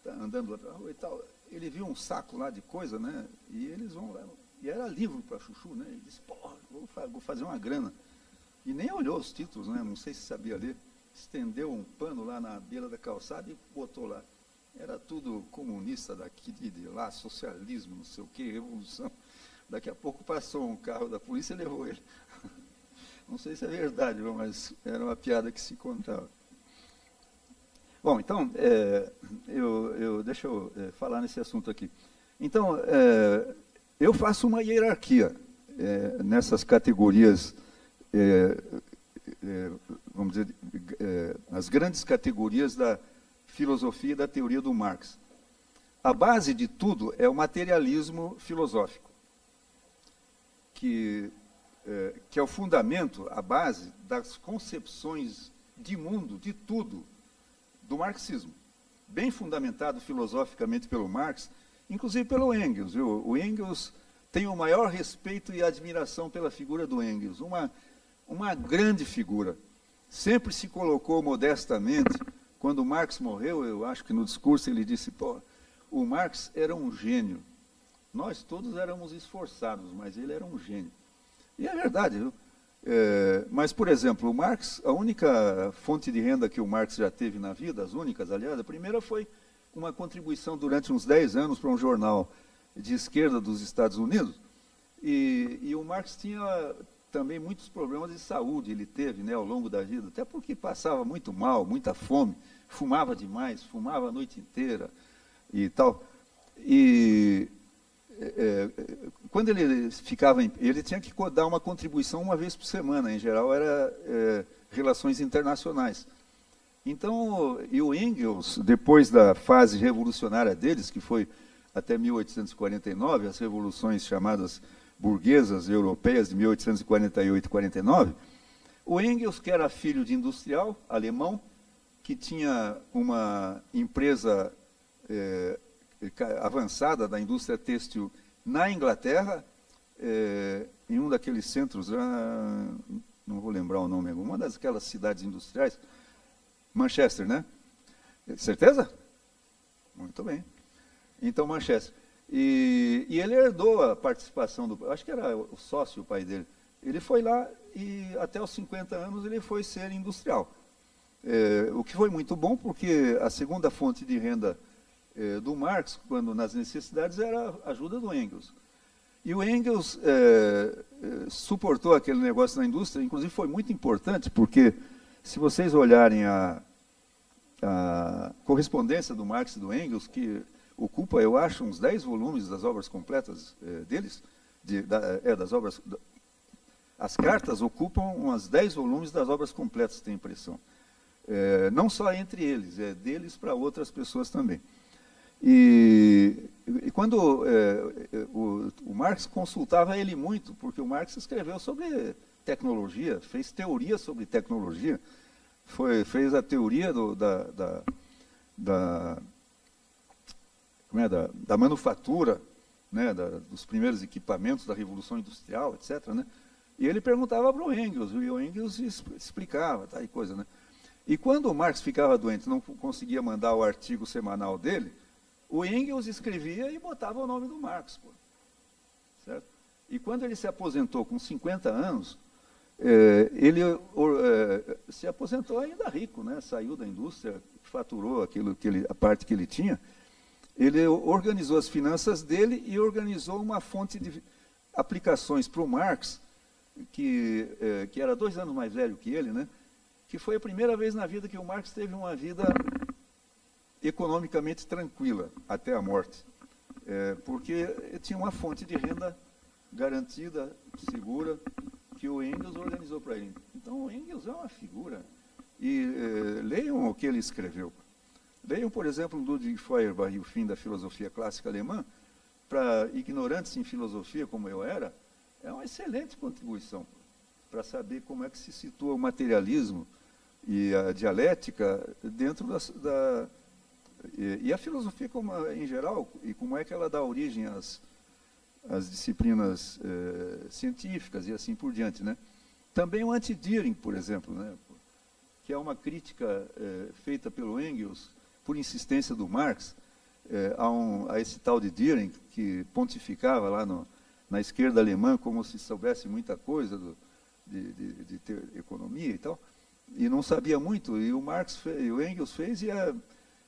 andando na rua e tal, ele viu um saco lá de coisa, né? E eles vão lá, e era livro para chuchu, né? Ele disse, vou fazer uma grana. E nem olhou os títulos, né? Não sei se sabia ler. Estendeu um pano lá na beira da calçada e botou lá. Era tudo comunista daqui, de lá, socialismo, não sei o quê, revolução. Daqui a pouco passou um carro da polícia e levou ele. Não sei se é verdade, mas era uma piada que se contava. Bom, então, deixa eu falar nesse assunto aqui. Então, eu faço uma hierarquia nessas categorias, vamos dizer, as grandes categorias da filosofia e da teoria do Marx. A base de tudo é o materialismo filosófico, que é o fundamento, a base das concepções de mundo, de tudo, do marxismo. Bem fundamentado filosoficamente pelo Marx, inclusive pelo Engels. Viu? O Engels tem o maior respeito e admiração pela figura do Engels, uma grande figura. Sempre se colocou modestamente. Quando Marx morreu, eu acho que no discurso ele disse, o Marx era um gênio. Nós todos éramos esforçados, mas ele era um gênio. E é verdade, viu? Mas, por exemplo, o Marx, a única fonte de renda que o Marx já teve na vida, as únicas, aliás, a primeira foi uma contribuição durante uns 10 anos para um jornal de esquerda dos Estados Unidos, e o Marx tinha também muitos problemas de saúde, ele teve, né, ao longo da vida, até porque passava muito mal, muita fome, fumava demais, fumava a noite inteira e tal. E quando ele ficava, ele tinha que dar uma contribuição uma vez por semana, em geral era relações internacionais. Então, e o Engels, depois da fase revolucionária deles, que foi até 1849, as revoluções chamadas burguesas europeias de 1848 e 49, o Engels, que era filho de industrial alemão, que tinha uma empresa avançada da indústria têxtil na Inglaterra, em um daqueles centros, não vou lembrar o nome, uma daquelas cidades industriais, Manchester, né? Certeza? Muito bem. Então, Manchester. E ele herdou a participação acho que era o sócio, o pai dele. Ele foi lá e até os 50 anos ele foi ser industrial. O que foi muito bom, porque a segunda fonte de renda do Marx, quando nas necessidades, era a ajuda do Engels. E o Engels suportou aquele negócio na indústria, inclusive foi muito importante, porque se vocês olharem a correspondência do Marx e do Engels, que ocupa, eu acho, uns 10 volumes das obras completas deles, das obras. As cartas ocupam umas 10 volumes das obras completas, tenho a impressão. Não só entre eles, deles para outras pessoas também. E quando o Marx consultava ele muito, porque o Marx escreveu sobre tecnologia, fez teoria sobre tecnologia, fez a teoria da manufatura, né, dos primeiros equipamentos da Revolução Industrial, etc., né? E ele perguntava para o Engels, e o Engels explicava, tá, e coisa, né? E quando o Marx ficava doente, não conseguia mandar o artigo semanal dele, o Engels escrevia e botava o nome do Marx, pô, certo? E quando ele se aposentou com 50 anos, ele se aposentou ainda rico, né? Saiu da indústria, faturou a parte que ele tinha. Ele organizou as finanças dele e organizou uma fonte de aplicações para o Marx, que era 2 anos mais velho que ele, né? Que foi a primeira vez na vida que o Marx teve uma vida economicamente tranquila, até a morte. Porque tinha uma fonte de renda garantida, segura, que o Engels organizou para ele. Então, o Engels é uma figura. E leiam o que ele escreveu. Leiam, por exemplo, Ludwig Feuerbach e o fim da filosofia clássica alemã. Para ignorantes em filosofia, como eu era, é uma excelente contribuição para saber como é que se situa o materialismo e a dialética dentro e a filosofia em geral, e como é que ela dá origem às disciplinas científicas e assim por diante, né? Também o anti-Dühring, por exemplo, né? Que é uma crítica feita pelo Engels, por insistência do Marx, a esse tal de Dühring, que pontificava lá na esquerda alemã como se soubesse muita coisa de ter economia e tal, e não sabia muito, e o Marx e o Engels fez, e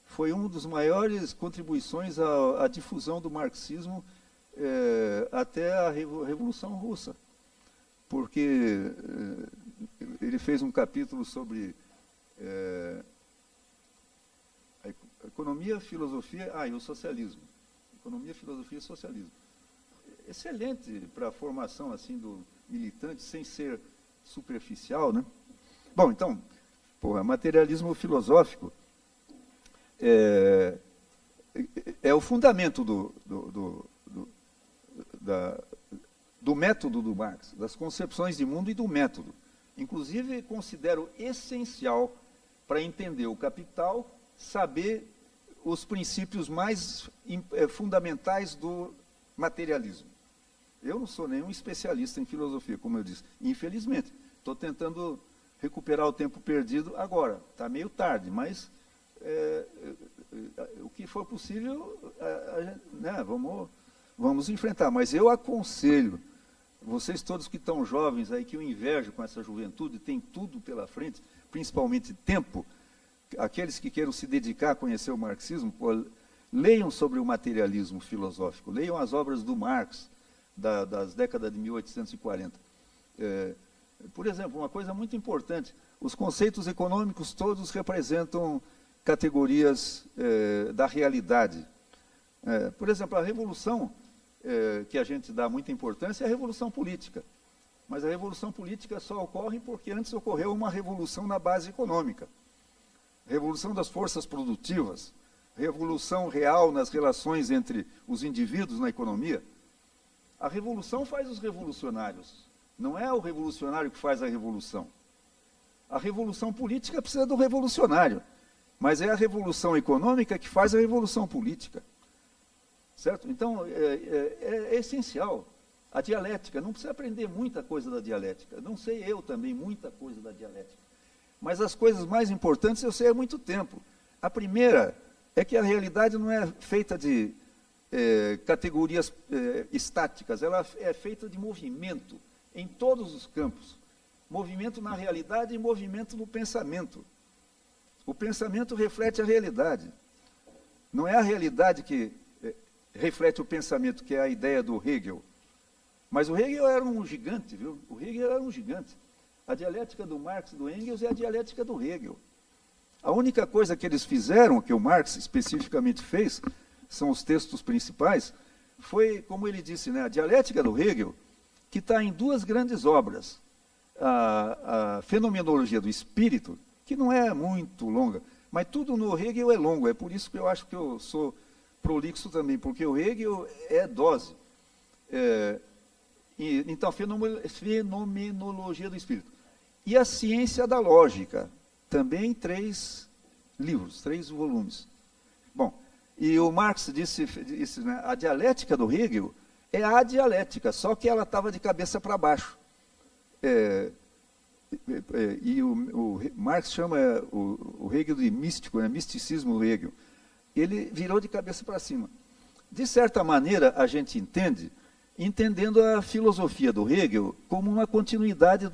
foi uma das maiores contribuições à difusão do marxismo até a Revolução Russa, porque ele fez um capítulo sobre a economia, filosofia, e o socialismo. Economia, filosofia e socialismo. Excelente para a formação assim do militante, sem ser superficial, né? Bom, então, materialismo filosófico é o fundamento do método do Marx, das concepções de mundo e do método. Inclusive, considero essencial para entender o Capital, saber os princípios mais fundamentais do materialismo. Eu não sou nenhum especialista em filosofia, como eu disse, infelizmente. Estou tentando recuperar o tempo perdido agora. Está meio tarde, mas o que for possível, né, vamos enfrentar. Mas eu aconselho, vocês todos que estão jovens aí, que eu invejo com essa juventude, tem tudo pela frente, principalmente tempo, aqueles que queiram se dedicar a conhecer o marxismo, leiam sobre o materialismo filosófico, leiam as obras do Marx, das décadas de 1840. Por exemplo, uma coisa muito importante, os conceitos econômicos todos representam categorias da realidade. Por exemplo, a revolução, que a gente dá muita importância, é a revolução política. Mas a revolução política só ocorre porque antes ocorreu uma revolução na base econômica. Revolução das forças produtivas, revolução real nas relações entre os indivíduos na economia. A revolução faz os revolucionários. Não é o revolucionário que faz a revolução. A revolução política precisa do revolucionário. Mas é a revolução econômica que faz a revolução política. Certo? Então, é essencial. A dialética, não precisa aprender muita coisa da dialética. Não sei eu também muita coisa da dialética. Mas as coisas mais importantes eu sei há muito tempo. A primeira é que a realidade não é feita de categorias estáticas, ela é feita de movimento em todos os campos. Movimento na realidade e movimento no pensamento. O pensamento reflete a realidade. Não é a realidade que reflete o pensamento, que é a ideia do Hegel. Mas o Hegel era um gigante, viu? O Hegel era um gigante. A dialética do Marx e do Engels é a dialética do Hegel. A única coisa que eles fizeram, que o Marx especificamente fez, são os textos principais, foi, como ele disse, né, a dialética do Hegel, que está em 2 grandes obras. A Fenomenologia do Espírito, que não é muito longa, mas tudo no Hegel é longo, é por isso que eu acho que eu sou prolixo também, porque o Hegel é dose. Então, Fenomenologia do Espírito. E a Ciência da Lógica, também 3 livros, 3 volumes. Bom, E o Marx disse, né, a dialética do Hegel é a dialética, só que ela estava de cabeça para baixo. E o Marx chama o Hegel de místico, né, misticismo Hegel. Ele virou de cabeça para cima. De certa maneira, a gente entendendo a filosofia do Hegel como uma continuidade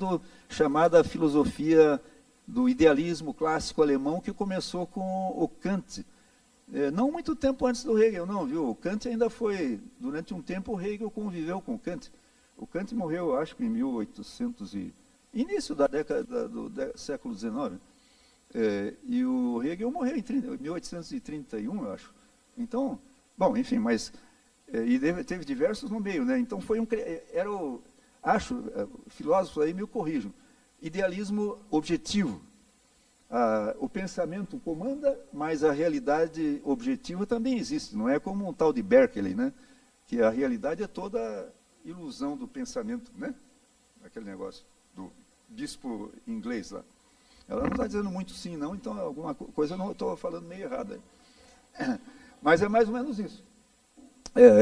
chamada filosofia do idealismo clássico alemão, que começou com o Kant. Não muito tempo antes do Hegel, não, viu? O Kant ainda foi, durante um tempo, o Hegel conviveu com o Kant. O Kant morreu, acho que em 1800 início da década do século XIX. E o Hegel morreu em 1831, eu acho. Então, bom, enfim, mas teve diversos no meio, né? Então foi filósofos aí me corrijam, idealismo objetivo. O pensamento comanda, mas a realidade objetiva também existe. Não é como um tal de Berkeley, né? Que a realidade é toda ilusão do pensamento, né? Aquele negócio do bispo inglês lá. Ela não está dizendo muito sim, não, então alguma coisa eu não estou falando meio errada. Mas é mais ou menos isso.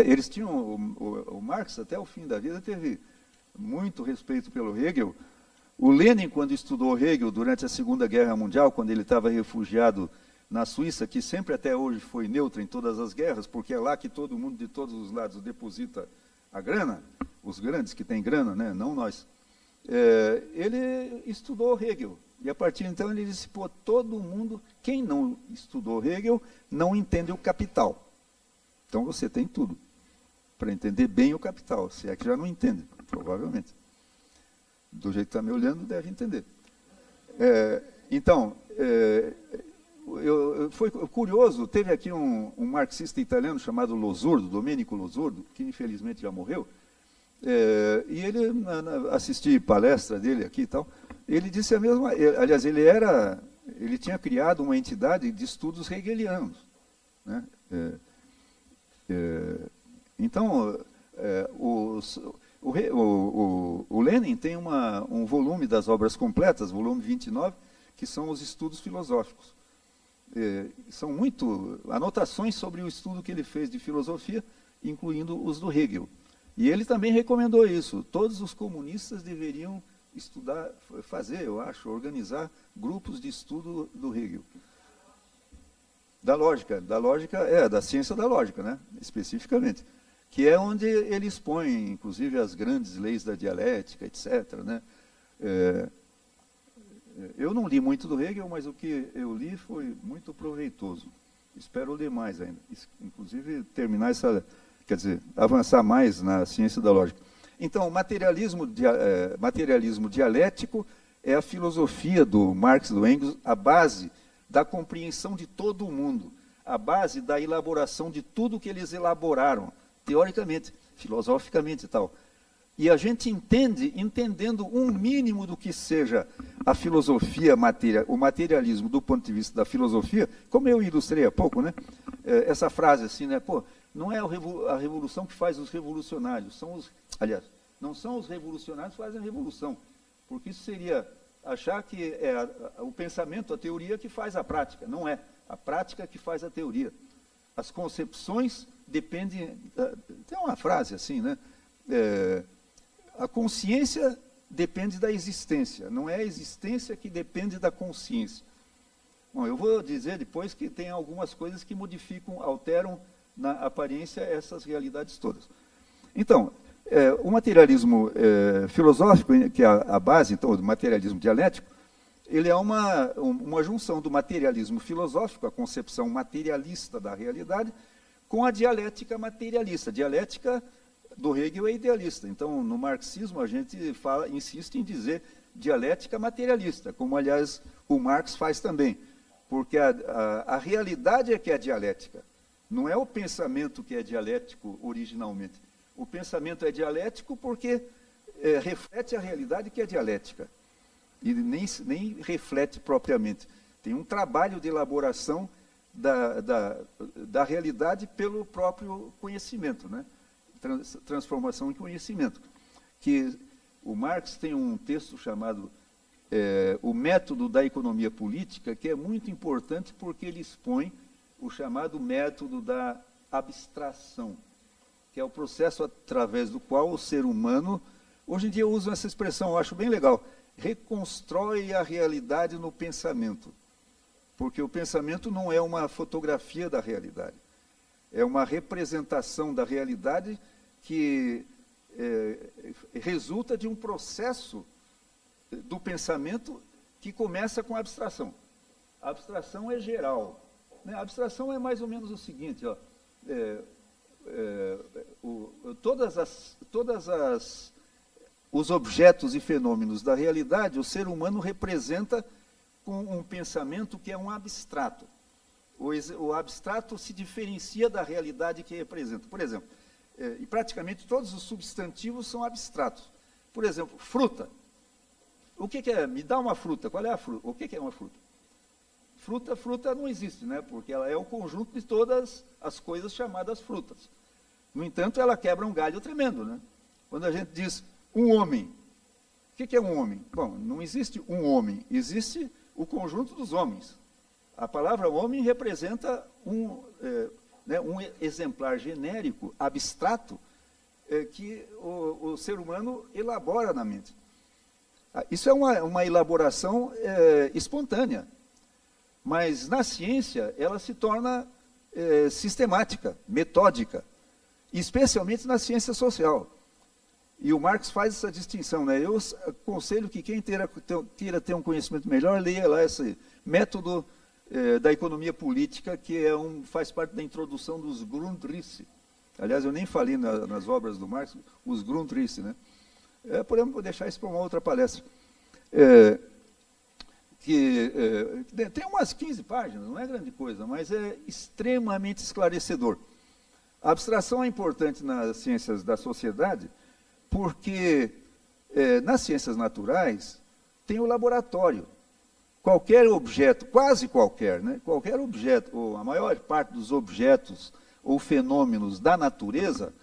Eles tinham, o Marx até o fim da vida teve muito respeito pelo Hegel. O Lenin, quando estudou Hegel durante a Segunda Guerra Mundial, quando ele estava refugiado na Suíça, que sempre até hoje foi neutra em todas as guerras, porque é lá que todo mundo de todos os lados deposita a grana, os grandes que têm grana, né? Não nós. Ele estudou Hegel. E a partir de então ele disse, pô, todo mundo, quem não estudou Hegel, não entende o Capital. Então você tem tudo para entender bem o Capital, se é que já não entende, provavelmente. Do jeito que está me olhando, deve entender. Então, foi curioso, teve aqui um marxista italiano chamado Losurdo, Domenico Losurdo, que infelizmente já morreu, e ele, assisti palestra dele aqui e tal, ele disse a mesma, aliás, ele tinha criado uma entidade de estudos hegelianos, né? Então, o Lenin tem um volume das obras completas, volume 29, que são os estudos filosóficos. São anotações sobre o estudo que ele fez de filosofia, incluindo os do Hegel. E ele também recomendou isso. Todos os comunistas deveriam estudar, eu acho, organizar grupos de estudo do Hegel. Da lógica, da ciência da lógica, né? Especificamente. Que é onde ele expõe, inclusive, as grandes leis da dialética, etc., né? Eu não li muito do Hegel, mas o que eu li foi muito proveitoso. Espero ler mais ainda. Inclusive, avançar mais na ciência da lógica. Então, materialismo dialético é a filosofia do Marx e do Engels, a base da compreensão de todo o mundo, a base da elaboração de tudo que eles elaboraram, teoricamente, filosoficamente e tal. E a gente entendendo um mínimo do que seja a filosofia, o materialismo do ponto de vista da filosofia, como eu ilustrei há pouco, né? Essa frase assim, né? Pô, não é a revolução que faz os revolucionários, não são os revolucionários que fazem a revolução, porque isso seria achar que é o pensamento, a teoria que faz a prática. Não é. A prática que faz a teoria. As concepções dependem... Tem uma frase assim, né? A consciência depende da existência. Não é a existência que depende da consciência. Bom, eu vou dizer depois que tem algumas coisas que modificam, alteram na aparência essas realidades todas. Então, o materialismo filosófico, que é a base, então, do materialismo dialético, ele é uma junção do materialismo filosófico, a concepção materialista da realidade, com a dialética materialista. A dialética do Hegel é idealista. Então, no marxismo, a gente insiste em dizer dialética materialista, como, aliás, o Marx faz também. Porque a realidade é que é dialética. Não é o pensamento que é dialético originalmente. O pensamento é dialético porque reflete a realidade que é dialética. E nem reflete propriamente. Tem um trabalho de elaboração da realidade pelo próprio conhecimento, né? Transformação em conhecimento. Que o Marx tem um texto chamado O Método da Economia Política, que é muito importante porque ele expõe o chamado método da abstração, que é o processo através do qual o ser humano, hoje em dia eu uso essa expressão, eu acho bem legal, reconstrói a realidade no pensamento. Porque o pensamento não é uma fotografia da realidade, é uma representação da realidade que resulta de um processo do pensamento que começa com a abstração. A abstração é geral. Né? A abstração é mais ou menos o seguinte, ó, os objetos e fenômenos da realidade, o ser humano representa com um pensamento que é um abstrato. O abstrato se diferencia da realidade que representa. Por exemplo, e praticamente todos os substantivos são abstratos. Por exemplo, fruta. O que é? Me dá uma fruta. Qual é a fruta? O que é uma fruta? Fruta não existe, né? Porque ela é o conjunto de todas as coisas chamadas frutas. No entanto, ela quebra um galho tremendo, né? Quando a gente diz um homem, o que é um homem? Bom, não existe um homem, existe o conjunto dos homens. A palavra homem representa um exemplar genérico, abstrato, que o ser humano elabora na mente. Isso é uma elaboração espontânea, mas na ciência ela se torna sistemática, metódica, especialmente na ciência social. E o Marx faz essa distinção, né? Eu aconselho que quem queira ter um conhecimento melhor, leia lá esse método da economia política, que faz parte da introdução dos Grundrisse. Aliás, eu nem falei nas obras do Marx, os Grundrisse, né? Podemos deixar isso para uma outra palestra. Tem umas 15 páginas, não é grande coisa, mas é extremamente esclarecedor. A abstração é importante nas ciências da sociedade, porque nas ciências naturais tem o laboratório. Qualquer objeto, quase qualquer, né? Qualquer objeto, ou a maior parte dos objetos ou fenômenos da natureza,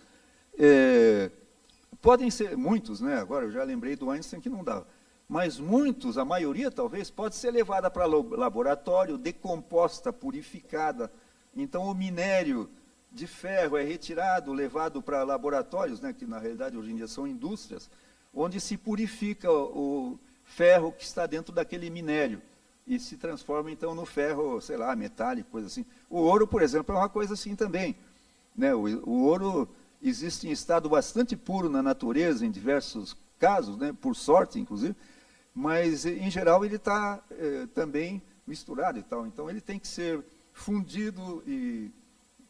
podem ser muitos, né? Agora eu já lembrei do Einstein que não dava, mas muitos, a maioria talvez, pode ser levada para laboratório, decomposta, purificada. Então o minério de ferro é retirado, levado para laboratórios, né, que na realidade hoje em dia são indústrias, onde se purifica o ferro que está dentro daquele minério e se transforma então no ferro, sei lá, metálico, coisa assim. O ouro, por exemplo, é uma coisa assim também, né? O ouro existe em estado bastante puro na natureza, em diversos casos, né, por sorte, inclusive, mas em geral ele está também misturado e tal. Então ele tem que ser fundido e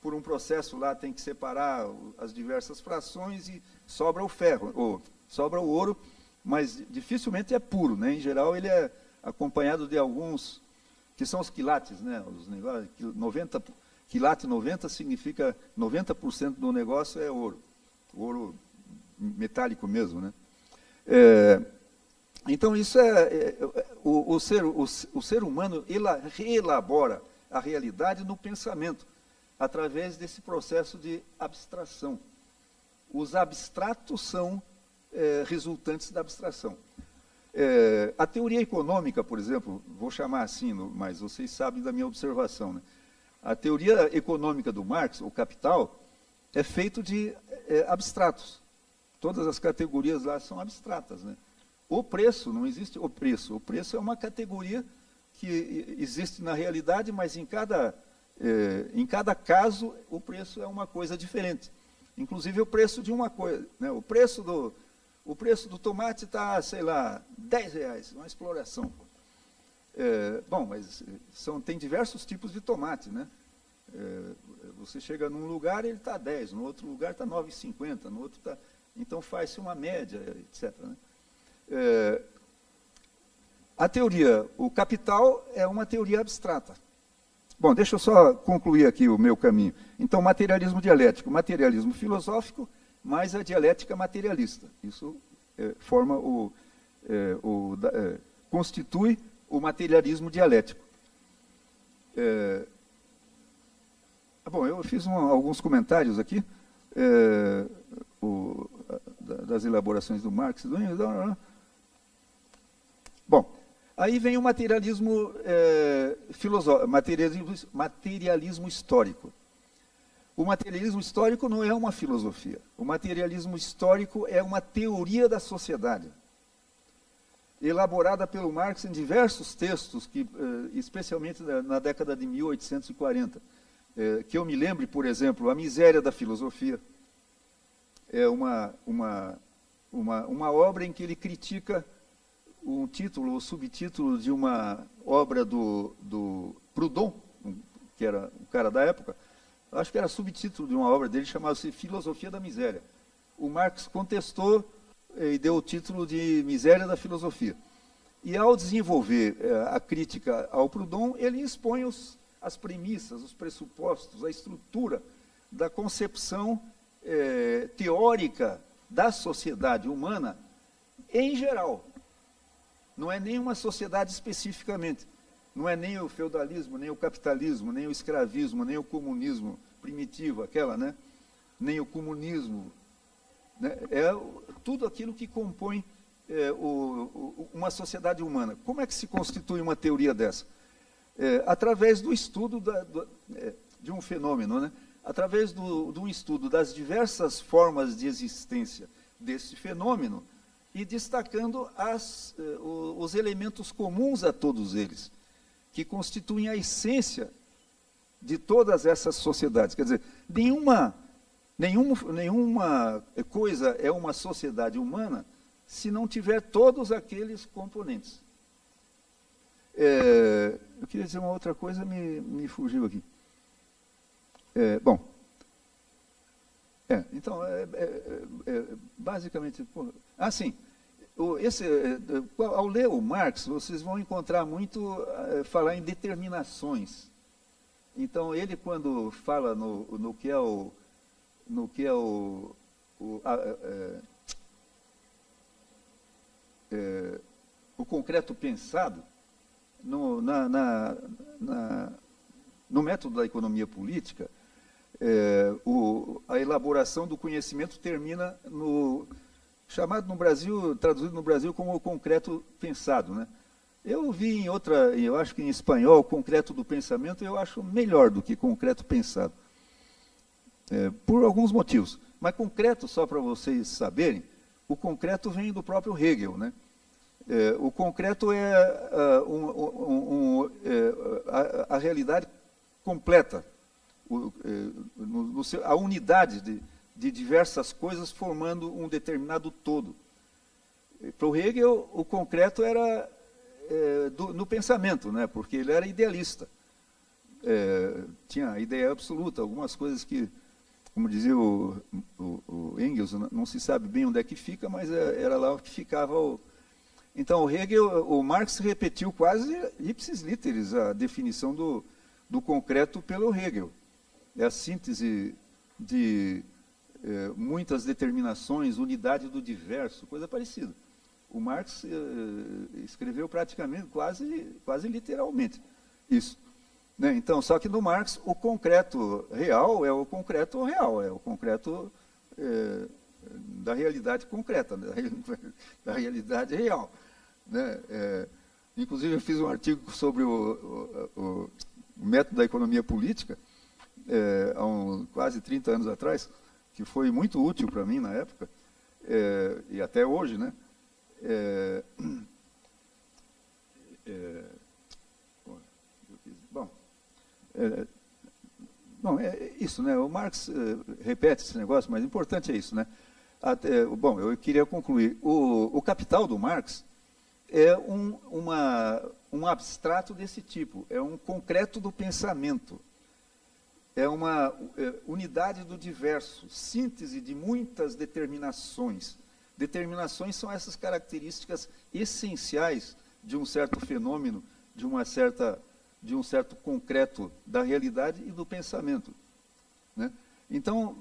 por um processo lá tem que separar as diversas frações e sobra o ferro, ou sobra o ouro, mas dificilmente é puro, né? Em geral ele é acompanhado de alguns, que são os quilates, né? Os negócios, 90, quilate 90 significa 90% do negócio é ouro metálico mesmo, né? Então isso o ser humano reelabora a realidade no pensamento, através desse processo de abstração. Os abstratos são resultantes da abstração. A teoria econômica, por exemplo, vou chamar assim, mas vocês sabem da minha observação, né? A teoria econômica do Marx, o Capital, é feito de abstratos. Todas as categorias lá são abstratas, né? O preço, não existe o preço. O preço é uma categoria que existe na realidade, mas em cada caso, o preço é uma coisa diferente. Inclusive o preço de uma coisa, né? O preço do tomate está, sei lá, R$10, uma exploração. Bom, mas tem diversos tipos de tomate, né? Você chega num lugar, ele está 10, no outro lugar está 9,50, no outro está... Então faz-se uma média, etc., né? A teoria, o Capital é uma teoria abstrata. Bom, deixa eu só concluir aqui o meu caminho. Então, materialismo dialético, materialismo filosófico, mais a dialética materialista. Isso constitui o materialismo dialético. Bom, eu fiz alguns comentários aqui das elaborações do Marx. Bom, Aí vem o materialismo, materialismo histórico. O materialismo histórico não é uma filosofia. O materialismo histórico é uma teoria da sociedade, elaborada pelo Marx em diversos textos, especialmente na década de 1840. Que eu me lembre, por exemplo, A Miséria da Filosofia. É uma obra em que ele critica um título, o subtítulo de uma obra do Proudhon, que era um cara da época. Acho que era subtítulo de uma obra dele, chamava-se Filosofia da Miséria. O Marx contestou e deu o título de Miséria da Filosofia. E ao desenvolver a crítica ao Proudhon, ele expõe as premissas, os pressupostos, a estrutura da concepção teórica da sociedade humana em geral. Não é nenhuma sociedade especificamente. Não é nem o feudalismo, nem o capitalismo, nem o escravismo, nem o comunismo primitivo, aquela, né? Nem o comunismo. Né? É tudo aquilo que compõe uma sociedade humana. Como é que se constitui uma teoria dessa? Através do estudo de um fenômeno, né? Através do estudo das diversas formas de existência desse fenômeno e destacando os elementos comuns a todos eles, que constituem a essência de todas essas sociedades. Quer dizer, nenhuma coisa é uma sociedade humana se não tiver todos aqueles componentes. Eu queria dizer uma outra coisa, me fugiu aqui. Então, basicamente... sim, ao ler o Marx, vocês vão encontrar muito falar em determinações. Então, ele, quando fala no que é o concreto pensado, no método da economia política, a elaboração do conhecimento termina chamado no Brasil, traduzido no Brasil como o concreto pensado, né? Eu vi eu acho que em espanhol, concreto do pensamento, eu acho melhor do que concreto pensado. Por alguns motivos. Mas concreto, só para vocês saberem, o concreto vem do próprio Hegel, né? O concreto é a realidade completa, a unidade de diversas coisas formando um determinado todo. Para o Hegel, o concreto era no pensamento, né? Porque ele era idealista. Tinha a ideia absoluta, algumas coisas que, como dizia o Engels, não se sabe bem onde é que fica, mas era lá que ficava Então, o Marx repetiu quase ipsis literis a definição do concreto pelo Hegel. É a síntese de muitas determinações, unidade do diverso, coisa parecida. O Marx escreveu praticamente, quase literalmente, isso. Né? Então, só que no Marx, o concreto real é o concreto real, é o concreto da realidade concreta, né? Da realidade real. Né? Inclusive, eu fiz um artigo sobre o método da economia política, há quase 30 anos atrás, que foi muito útil para mim na época, e até hoje, né? Bom, é isso, né? O Marx repete esse negócio, mas o importante é isso, né? Eu queria concluir. O Capital do Marx é um abstrato desse tipo, é um concreto do pensamento, é uma unidade do diverso, síntese de muitas determinações. Determinações são essas características essenciais de um certo fenômeno, de um certo concreto da realidade e do pensamento. Né? Então,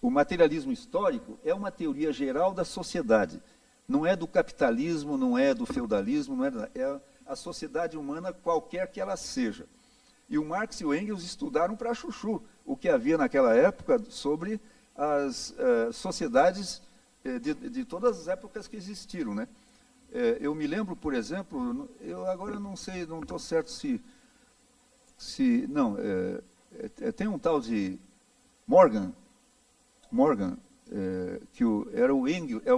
o materialismo histórico é uma teoria geral da sociedade. Não é do capitalismo, não é do feudalismo, é a sociedade humana qualquer que ela seja. E o Marx e o Engels estudaram para chuchu o que havia naquela época sobre as sociedades de todas as épocas que existiram, né? Eu me lembro, por exemplo, eu agora não sei, não estou certo não, tem um tal de Morgan, que era o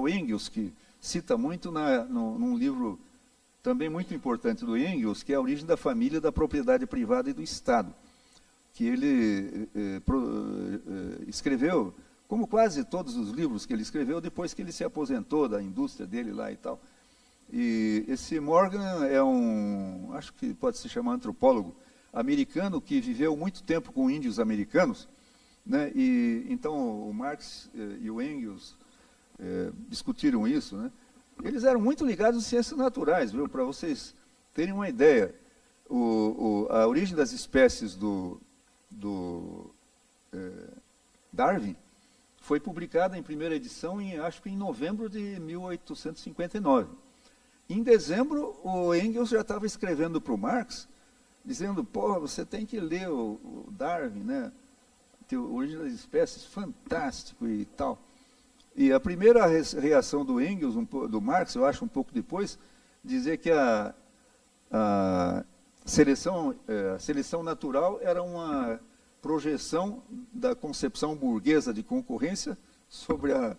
Engels que cita muito num livro também muito importante do Engels, que é a origem da família, da propriedade privada e do Estado, que ele escreveu, como quase todos os livros que ele escreveu, depois que ele se aposentou da indústria dele lá e tal. E esse Morgan é acho que pode se chamar antropólogo americano, que viveu muito tempo com índios americanos, né? E então o Marx e o Engels discutiram isso, né? Eles eram muito ligados às ciências naturais, viu? Para vocês terem uma ideia, a origem das espécies do Darwin foi publicada em primeira edição, acho que em novembro de 1859. Em dezembro, o Engels já estava escrevendo para o Marx, dizendo, pô, você tem que ler o Darwin, né? A origem das espécies, fantástico e tal. E a primeira reação do Engels, do Marx, eu acho um pouco depois, dizer que a seleção natural era uma projeção da concepção burguesa de concorrência sobre a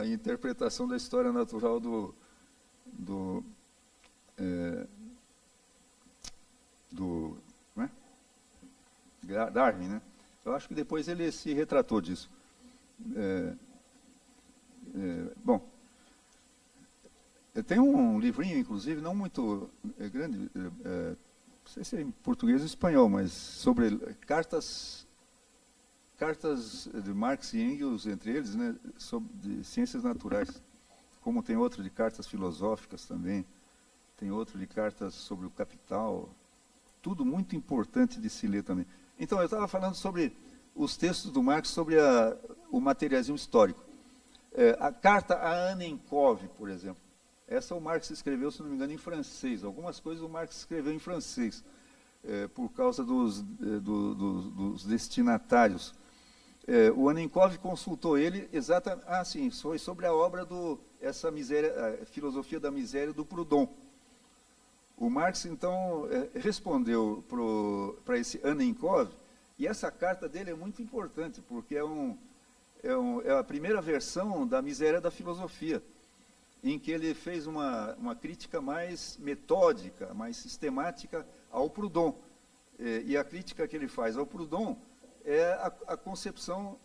interpretação da história natural do Darwin, né? Eu acho que depois ele se retratou disso. Bom, tem um livrinho, inclusive, não muito grande, não sei se é em português ou espanhol, mas sobre cartas de Marx e Engels, entre eles, né, de ciências naturais. Como tem outro de cartas filosóficas também, tem outro de cartas sobre o Capital, tudo muito importante de se ler também. Então, eu estava falando sobre os textos do Marx sobre o materialismo histórico. A carta a Annenkov, por exemplo, essa o Marx escreveu, se não me engano, em francês. Algumas coisas o Marx escreveu em francês, por causa dos destinatários. O Annenkov consultou ele exatamente, sim, foi sobre a obra essa miséria, a filosofia da miséria do Proudhon. O Marx, então, respondeu para esse Annenkov, e essa carta dele é muito importante, porque é a primeira versão da miséria da filosofia, em que ele fez uma crítica mais metódica, mais sistemática ao Proudhon. E a crítica que ele faz ao Proudhon é a concepção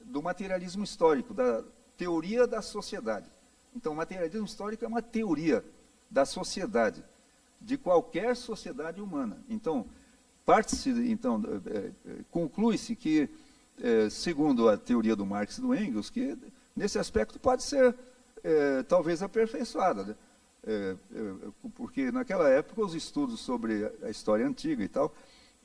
do materialismo histórico, da teoria da sociedade. Então, o materialismo histórico é uma teoria da sociedade, de qualquer sociedade humana. Então, conclui-se que, segundo a teoria do Marx e do Engels, que nesse aspecto pode ser talvez aperfeiçoada, né? Porque naquela época os estudos sobre a história antiga e tal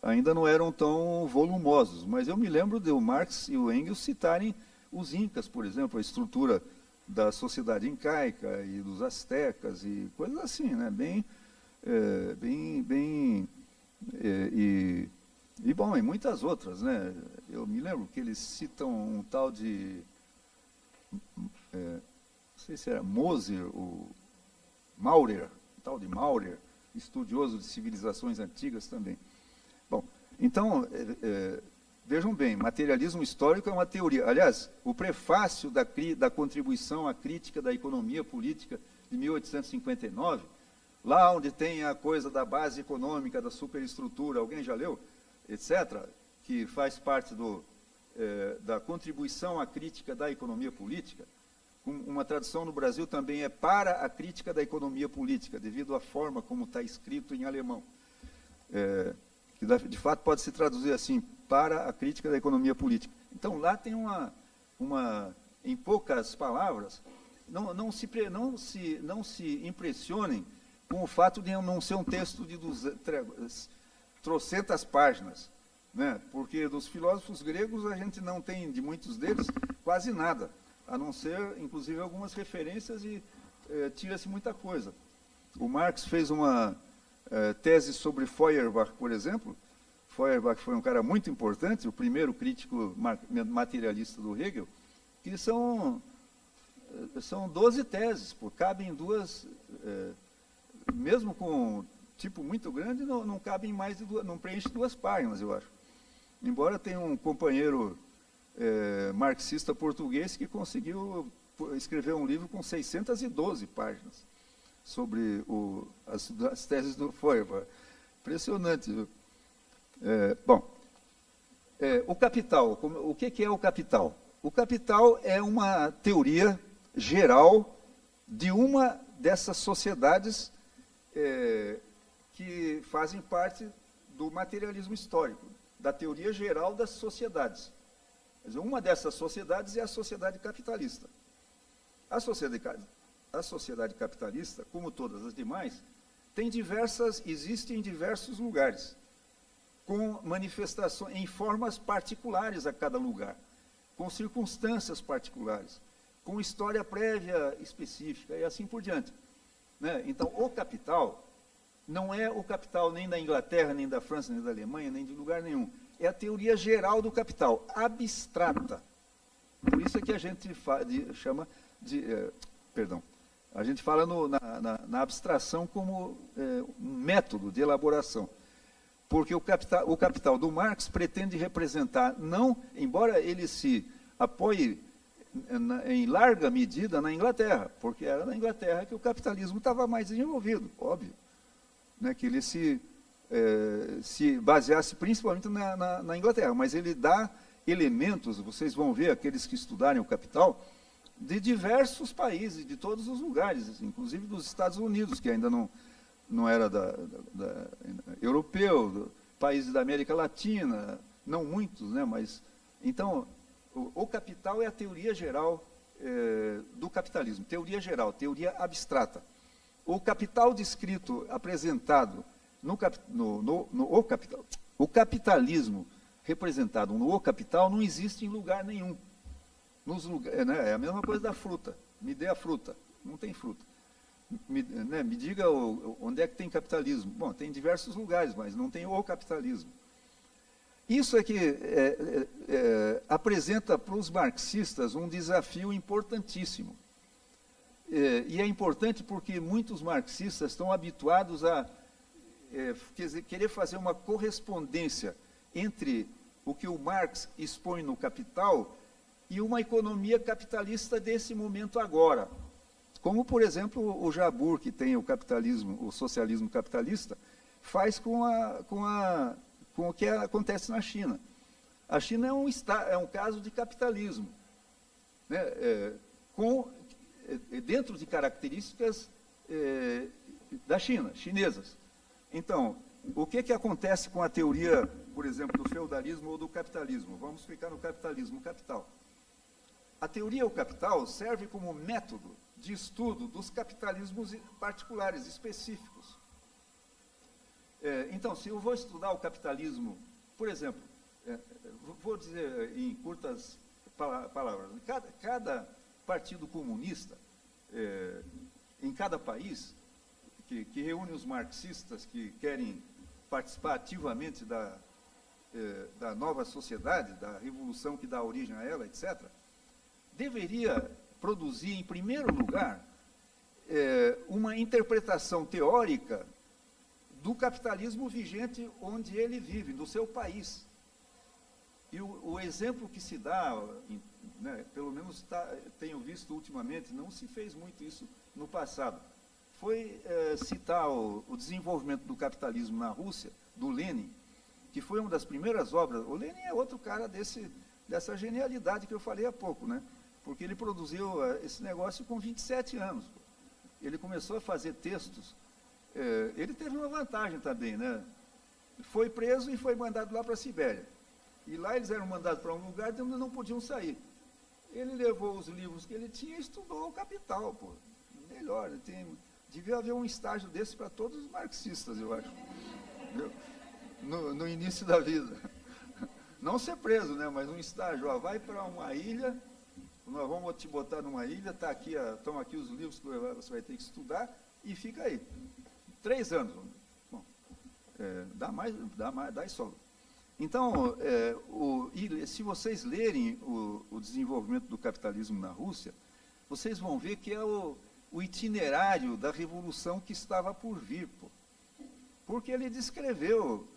ainda não eram tão volumosos, mas eu me lembro de o Marx e o Engels citarem os incas, por exemplo, a estrutura da sociedade incaica e dos astecas e coisas assim, né? Bom, e muitas outras, né? Eu me lembro que eles citam um tal de, não sei se era Moser ou Maurer, um tal de Maurer, estudioso de civilizações antigas também. Bom, então, vejam bem, materialismo histórico é uma teoria. Aliás, o prefácio da contribuição à crítica da economia política de 1859, lá onde tem a coisa da base econômica, da superestrutura, alguém já leu, etc., que faz parte da contribuição à crítica da economia política. Uma tradução no Brasil também é para a crítica da economia política, devido à forma como está escrito em alemão. Que de fato pode se traduzir assim, para a crítica da economia política. Então, lá tem em poucas palavras, não se impressionem com o fato de não ser um texto de 300 páginas, né? Porque dos filósofos gregos a gente não tem, de muitos deles, quase nada, a não ser, inclusive, algumas referências e tira-se muita coisa. O Marx fez uma tese sobre Feuerbach, por exemplo. Feuerbach foi um cara muito importante, o primeiro crítico materialista do Hegel, que são são 12 teses, cabem duas, mesmo com um tipo muito grande, não cabem mais de duas, não preenche 2 páginas, eu acho. Embora tenha um companheiro marxista português que conseguiu escrever um livro com 612 páginas sobre as teses do Feuerbach. Impressionante, viu? O Capital, o que é o Capital? O Capital é uma teoria geral de uma dessas sociedades que fazem parte do materialismo histórico, da teoria geral das sociedades. Quer dizer, uma dessas sociedades é a sociedade capitalista. A sociedade capitalista, como todas as demais, existe em diversos lugares, com manifestações em formas particulares a cada lugar, com circunstâncias particulares, com história prévia específica e assim por diante. Né? Então, o capital não é o capital nem da Inglaterra, nem da França, nem da Alemanha, nem de lugar nenhum. É a teoria geral do capital, abstrata. Por isso é que a gente chama de... a gente fala na abstração como um método de elaboração. Porque o capital do Marx pretende representar, embora ele se apoie em larga medida na Inglaterra, porque era na Inglaterra que o capitalismo estava mais desenvolvido, óbvio, né, que ele se baseasse principalmente na Inglaterra, mas ele dá elementos, vocês vão ver, aqueles que estudarem o Capital, de diversos países, de todos os lugares, inclusive dos Estados Unidos, que ainda não era europeu, países da América Latina, não muitos, né, mas... Então, o Capital é a teoria geral do capitalismo, teoria geral, teoria abstrata. O capital descrito, apresentado o capitalismo representado no Capital não existe em lugar nenhum. Né, é a mesma coisa da fruta. Me dê a fruta. Não tem fruta. Me diga onde é que tem capitalismo. Bom, tem em diversos lugares, mas não tem o capitalismo. Isso é que apresenta para os marxistas um desafio importantíssimo. E é importante porque muitos marxistas estão habituados a querer fazer uma correspondência entre o que o Marx expõe no Capital e uma economia capitalista desse momento agora. Como, por exemplo, o Jabbour, que tem o socialismo capitalista, faz com o que acontece na China. A China é um caso de capitalismo, né, dentro de características da China, chinesas. Então, o que acontece com a teoria, por exemplo, do feudalismo ou do capitalismo? Vamos ficar no capitalismo, capital. A teoria, o capital, serve como método de estudo dos capitalismos particulares, específicos. Então, se eu vou estudar o capitalismo, por exemplo, vou dizer em curtas palavras, cada partido comunista, em cada país, que reúne os marxistas que querem participar ativamente da nova sociedade, da revolução que dá origem a ela, etc., deveria produzir, em primeiro lugar, uma interpretação teórica do capitalismo vigente onde ele vive, no seu país. E o exemplo que se dá, né, pelo menos tenho visto ultimamente, não se fez muito isso no passado, foi citar o desenvolvimento do capitalismo na Rússia, do Lenin, que foi uma das primeiras obras. O Lenin é outro cara dessa genialidade que eu falei há pouco, né? Porque ele produziu esse negócio com 27 anos. Ele começou a fazer textos. Ele teve uma vantagem também, né? Foi preso e foi mandado lá para a Sibéria. E lá eles eram mandados para um lugar de onde não podiam sair. Ele levou os livros que ele tinha e estudou o Capital, pô. Melhor, devia haver um estágio desse para todos os marxistas, eu acho. No início da vida. Não ser preso, né? Mas um estágio. Vai para uma ilha, nós vamos te botar numa ilha, estão aqui os livros que você vai ter que estudar, e fica aí. 3 anos. Bom, dá isso. Então, se vocês lerem o desenvolvimento do capitalismo na Rússia, vocês vão ver que é o itinerário da revolução que estava por vir, pô. Porque ele descreveu,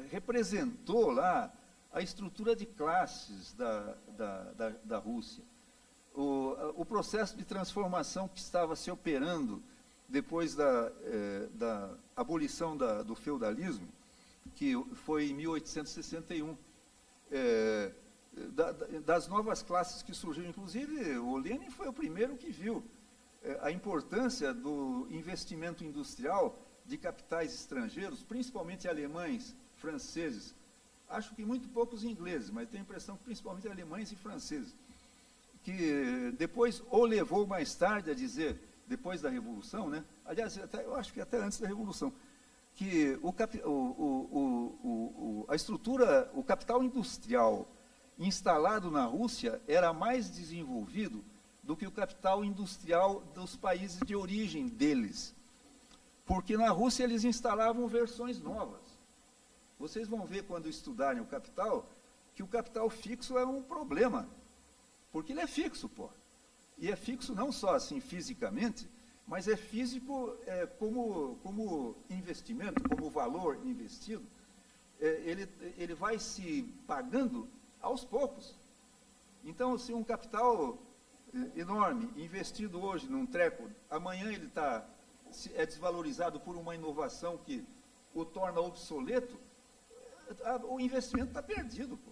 representou lá a estrutura de classes da Rússia, o processo de transformação que estava se operando depois da abolição do feudalismo, que foi em 1861, das novas classes que surgiram. Inclusive, o Lenin foi o primeiro que viu a importância do investimento industrial de capitais estrangeiros, principalmente alemães, franceses, acho que muito poucos ingleses, mas tenho a impressão que principalmente alemães e franceses, que depois o levou mais tarde a dizer, depois da Revolução, né? Aliás, eu acho que até antes da Revolução, que a estrutura, o capital industrial instalado na Rússia era mais desenvolvido do que o capital industrial dos países de origem deles. Porque na Rússia eles instalavam versões novas. Vocês vão ver quando estudarem o capital, que o capital fixo é um problema. Porque ele é fixo, pô. E é fixo não só assim fisicamente, mas é físico como investimento, como valor investido. Ele vai se pagando aos poucos. Então, se um capital enorme, investido hoje num treco, amanhã ele é desvalorizado por uma inovação que o torna obsoleto, o investimento está perdido, pô.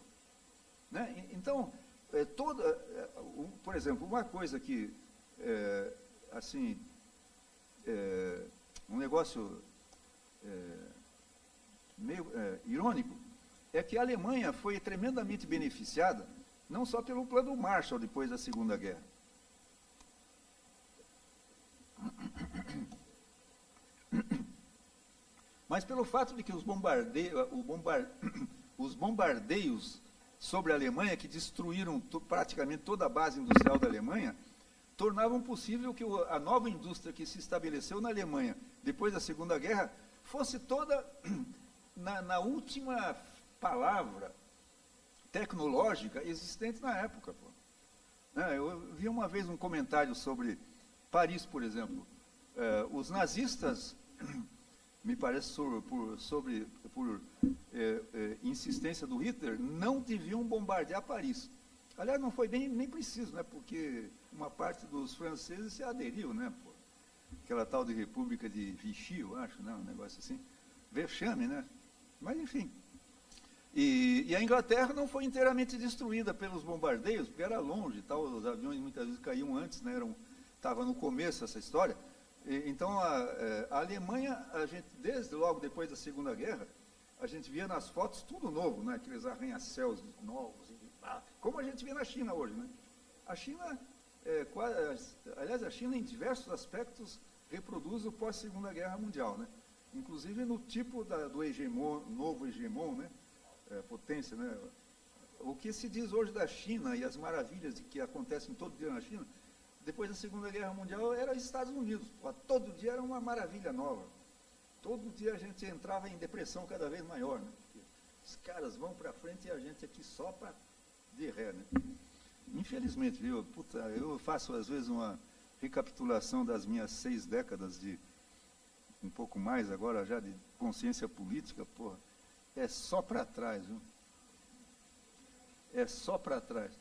Né? Então, por exemplo, uma coisa que, um negócio meio irônico, é que a Alemanha foi tremendamente beneficiada, não só pelo plano Marshall depois da Segunda Guerra, mas pelo fato de que os bombardeios sobre a Alemanha, que destruíram praticamente toda a base industrial da Alemanha, tornavam possível que a nova indústria que se estabeleceu na Alemanha, depois da Segunda Guerra, fosse toda na última palavra tecnológica existente na época. Pô. Eu vi uma vez um comentário sobre Paris, por exemplo. Os nazistas, me parece por insistência do Hitler, não deviam bombardear Paris. Aliás, não foi nem preciso, né, porque uma parte dos franceses se aderiu, né, pô. Aquela tal de República de Vichy, eu acho, né, um negócio assim. Vexame, né? Mas, enfim. E a Inglaterra não foi inteiramente destruída pelos bombardeios, porque era longe, tal, os aviões muitas vezes caíam antes, né, estava no começo essa história. Então, a Alemanha, a gente, desde logo depois da Segunda Guerra, a gente via nas fotos tudo novo, né? Aqueles arranha-céus novos, como a gente vê na China hoje. Né? A China, aliás, a China, em diversos aspectos, reproduz o pós-Segunda Guerra Mundial. Né? Inclusive no tipo do novo hegemon, né? Potência. Né? O que se diz hoje da China e as maravilhas que acontecem todo dia na China, depois da Segunda Guerra Mundial, era os Estados Unidos. Todo dia era uma maravilha nova. Todo dia a gente entrava em depressão cada vez maior. Né? Porque os caras vão para frente e a gente aqui só para de ré. Né? Infelizmente, viu? Puta, eu faço às vezes uma recapitulação das minhas 6 décadas de, um pouco mais agora já, de consciência política, porra. É só para trás, viu? É só para trás.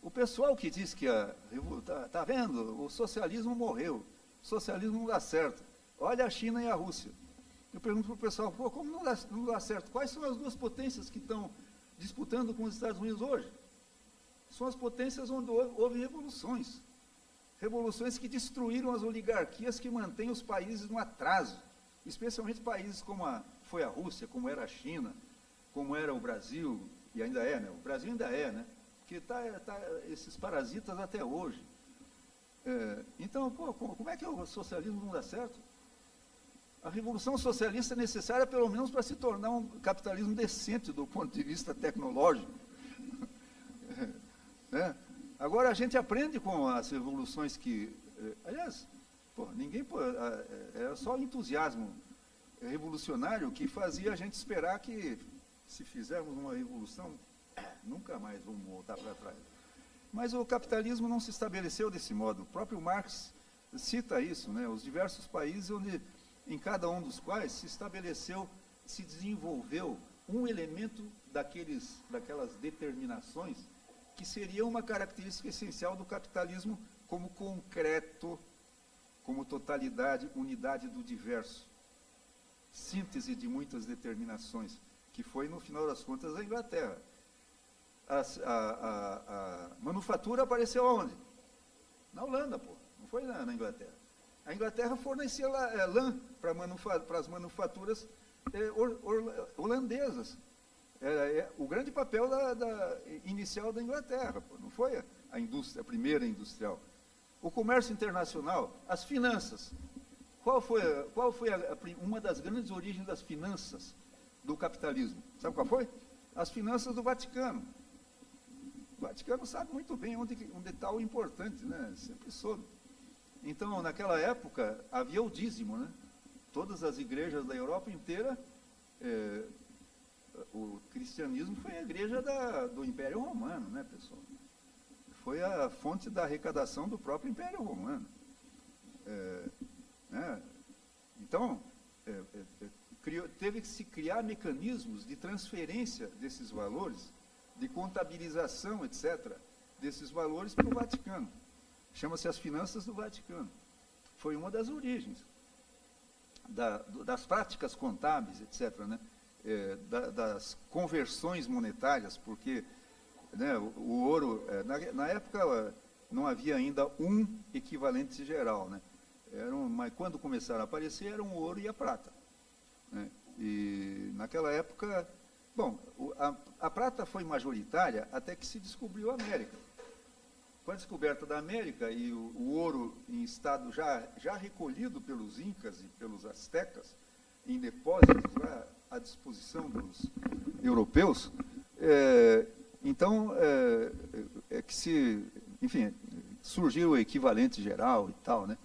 O pessoal que diz que tá vendo, o socialismo morreu, o socialismo não dá certo. Olha a China e a Rússia. Eu pergunto para o pessoal, pô, como não dá certo? Quais são as duas potências que estão disputando com os Estados Unidos hoje? São as potências onde houve revoluções. Revoluções que destruíram as oligarquias que mantêm os países no atraso. Especialmente países como foi a Rússia, como era a China, como era o Brasil, e ainda é, né? O Brasil ainda é, né? Porque tá esses parasitas até hoje. Então, pô, como é que o socialismo não dá certo? A revolução socialista é necessária, pelo menos, para se tornar um capitalismo decente do ponto de vista tecnológico. Né? Agora, a gente aprende com as revoluções que... aliás, pô, era só o entusiasmo revolucionário que fazia a gente esperar que, se fizermos uma revolução, nunca mais vamos voltar para trás. Mas o capitalismo não se estabeleceu desse modo. O próprio Marx cita isso, né? Os diversos países onde, em cada um dos quais se estabeleceu, se desenvolveu um elemento daquelas determinações que seria uma característica essencial do capitalismo como concreto, como totalidade, unidade do diverso, síntese de muitas determinações, que foi, no final das contas, a Inglaterra. A manufatura apareceu aonde? Na Holanda, pô. Não foi na Inglaterra. A Inglaterra fornecia lã para as manufaturas holandesas. O grande papel inicial da Inglaterra, pô. Não foi a indústria, a primeira industrial. O comércio internacional, as finanças. Qual foi uma das grandes origens das finanças do capitalismo? Sabe qual foi? As finanças do Vaticano. O Vaticano sabe muito bem onde está o importante, né? Sempre soube. Então, naquela época, havia o dízimo, né? Todas as igrejas da Europa inteira, o cristianismo foi a igreja do Império Romano, né, pessoal? Foi a fonte da arrecadação do próprio Império Romano. Né? Então, teve que se criar mecanismos de transferência desses valores, de contabilização, etc., desses valores para o Vaticano. Chama-se as finanças do Vaticano. Foi uma das origens das práticas contábeis, etc., né? Das conversões monetárias, porque, né, o ouro, na época não havia ainda um equivalente geral, né? Mas quando começaram a aparecer, eram o ouro e a prata, né? E naquela época, bom, a prata foi majoritária até que se descobriu a América. Com a descoberta da América e o ouro em estado já recolhido pelos incas e pelos astecas, em depósitos lá à disposição dos europeus, então enfim, surgiu o equivalente geral e tal, né?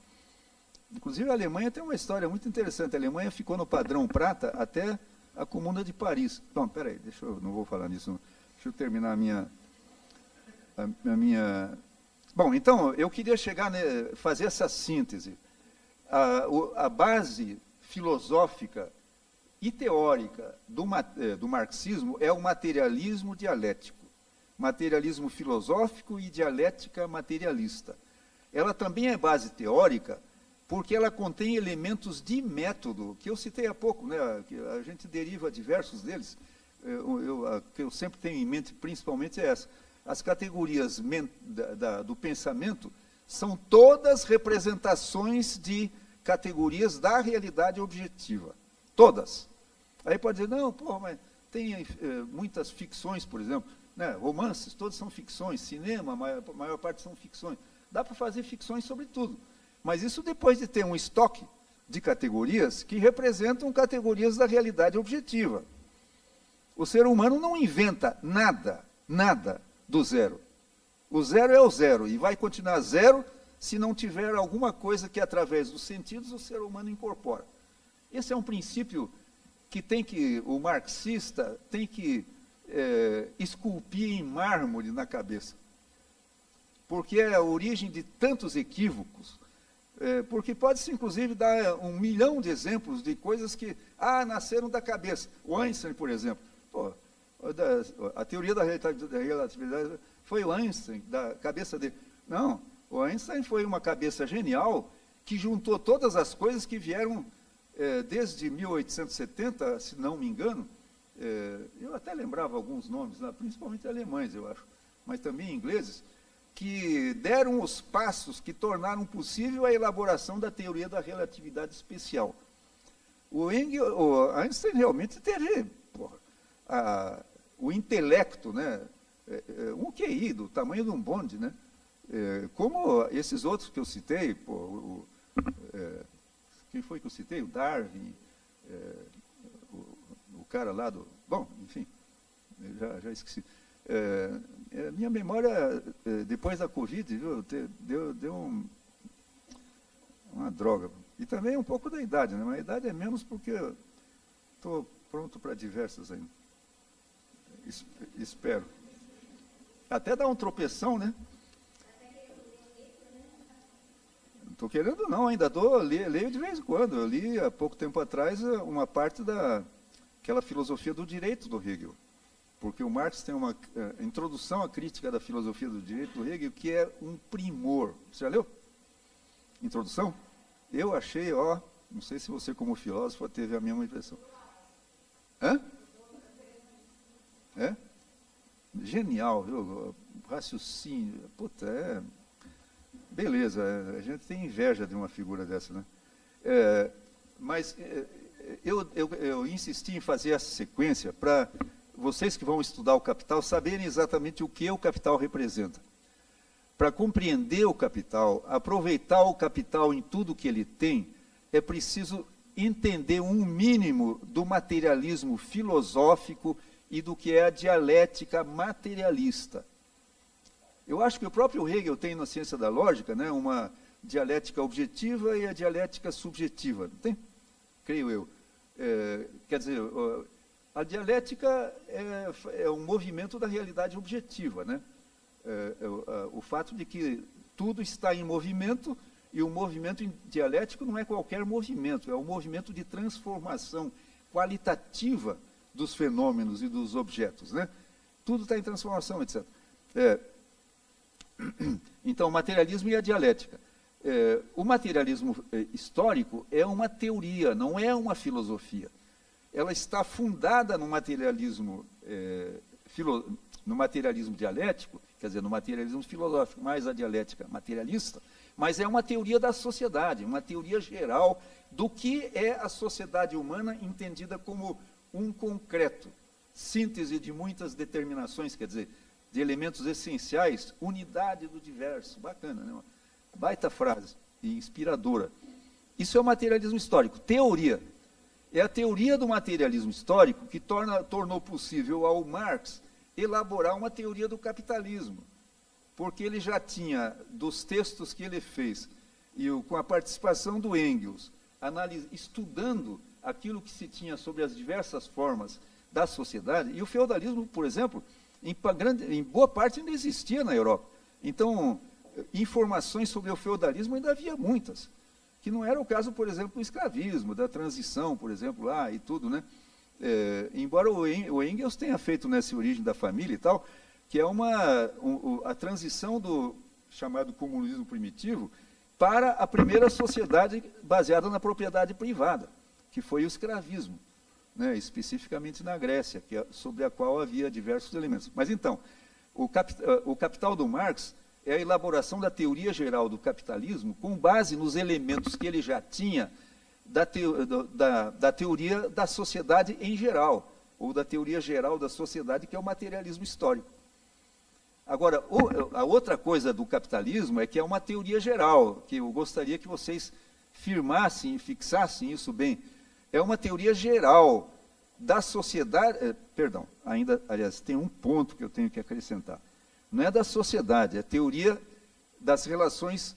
Inclusive a Alemanha tem uma história muito interessante. A Alemanha ficou no padrão prata até a Comuna de Paris. Bom, peraí, não vou falar nisso, não. Deixa eu terminar a minha... Bom, então, eu queria fazer essa síntese. A base filosófica e teórica do marxismo é o materialismo dialético. Materialismo filosófico e dialética materialista. Ela também é base teórica porque ela contém elementos de método, que eu citei há pouco, né? Que a gente deriva diversos deles. Que eu sempre tenho em mente, principalmente, é essa. As categorias do pensamento são todas representações de categorias da realidade objetiva. Todas. Aí pode dizer, não, mas tem muitas ficções, por exemplo, né? Romances, todos são ficções, cinema, a maior parte são ficções. Dá para fazer ficções sobre tudo. Mas isso depois de ter um estoque de categorias que representam categorias da realidade objetiva. O ser humano não inventa nada do zero. O zero é o zero, e vai continuar zero se não tiver alguma coisa que, através dos sentidos, o ser humano incorpora. Esse é um princípio que o marxista tem que esculpir em mármore na cabeça. Porque é a origem de tantos equívocos. Porque pode-se, inclusive, dar 1 milhão de exemplos de coisas que nasceram da cabeça. O Einstein, por exemplo. A teoria da relatividade foi o Einstein, da cabeça dele. Não, o Einstein foi uma cabeça genial que juntou todas as coisas que vieram desde 1870, se não me engano. Eu até lembrava alguns nomes, principalmente alemães, eu acho, mas também ingleses, que deram os passos que tornaram possível a elaboração da teoria da relatividade especial. O Einstein realmente teve o intelecto, né, um QI do tamanho de um bonde, né, como esses outros que eu citei, quem foi que eu citei? O Darwin, o cara lá do... Bom, enfim, já esqueci. Minha memória, depois da Covid, viu, deu uma droga. E também um pouco da idade, né? Mas a idade é menos porque estou pronto para diversas ainda. Espero. Até dá um tropeção, né? estou querendo não, ainda leio de vez em quando. Eu li há pouco tempo atrás uma parte daquela filosofia do direito do Hegel. Porque o Marx tem uma introdução à crítica da filosofia do direito do Hegel que é um primor. Você já leu? Introdução? Eu achei, não sei se você como filósofo teve a mesma impressão. Hã? É? Genial, viu? Raciocínio. Puta, beleza, a gente tem inveja de uma figura dessa, né? Mas eu insisti em fazer essa sequência para vocês que vão estudar o Capital saberem exatamente o que o Capital representa. Para compreender o Capital, aproveitar o Capital em tudo que ele tem, é preciso entender um mínimo do materialismo filosófico e do que é a dialética materialista. Eu acho que o próprio Hegel tem na ciência da lógica, né, uma dialética objetiva e a dialética subjetiva, não tem? Creio eu. Quer dizer, a dialética é um movimento da realidade objetiva, né? O fato de que tudo está em movimento, e o movimento dialético não é qualquer movimento, é um movimento de transformação qualitativa dos fenômenos e dos objetos, né? Tudo está em transformação, etc. Então, o materialismo e a dialética. O materialismo histórico é uma teoria, não é uma filosofia. Ela está fundada no materialismo dialético, quer dizer, no materialismo filosófico, mais a dialética materialista, mas é uma teoria da sociedade, uma teoria geral do que é a sociedade humana entendida como um concreto, síntese de muitas determinações, quer dizer, de elementos essenciais, unidade do diverso. Bacana, né? Uma baita frase e inspiradora. Isso é o materialismo histórico. Teoria. É a teoria do materialismo histórico que tornou possível ao Marx elaborar uma teoria do capitalismo, porque ele já tinha, dos textos que ele fez, e com a participação do Engels, estudando aquilo que se tinha sobre as diversas formas da sociedade, e o feudalismo, por exemplo, em boa parte ainda existia na Europa. Então, informações sobre o feudalismo ainda havia muitas, que não era o caso, por exemplo, do escravismo, da transição, por exemplo, lá e tudo, né? Embora o Engels tenha feito nessa origem da família e tal, que é a transição do chamado comunismo primitivo para a primeira sociedade baseada na propriedade privada, que foi o escravismo, né, especificamente na Grécia, sobre a qual havia diversos elementos. Mas então, o Capital do Marx é a elaboração da teoria geral do capitalismo com base nos elementos que ele já tinha da teoria da sociedade em geral, ou da teoria geral da sociedade, que é o materialismo histórico. Agora, a outra coisa do capitalismo é que é uma teoria geral, que eu gostaria que vocês firmassem e fixassem isso bem. É uma teoria geral da sociedade, aliás, tem um ponto que eu tenho que acrescentar. Não é da sociedade, é a teoria das relações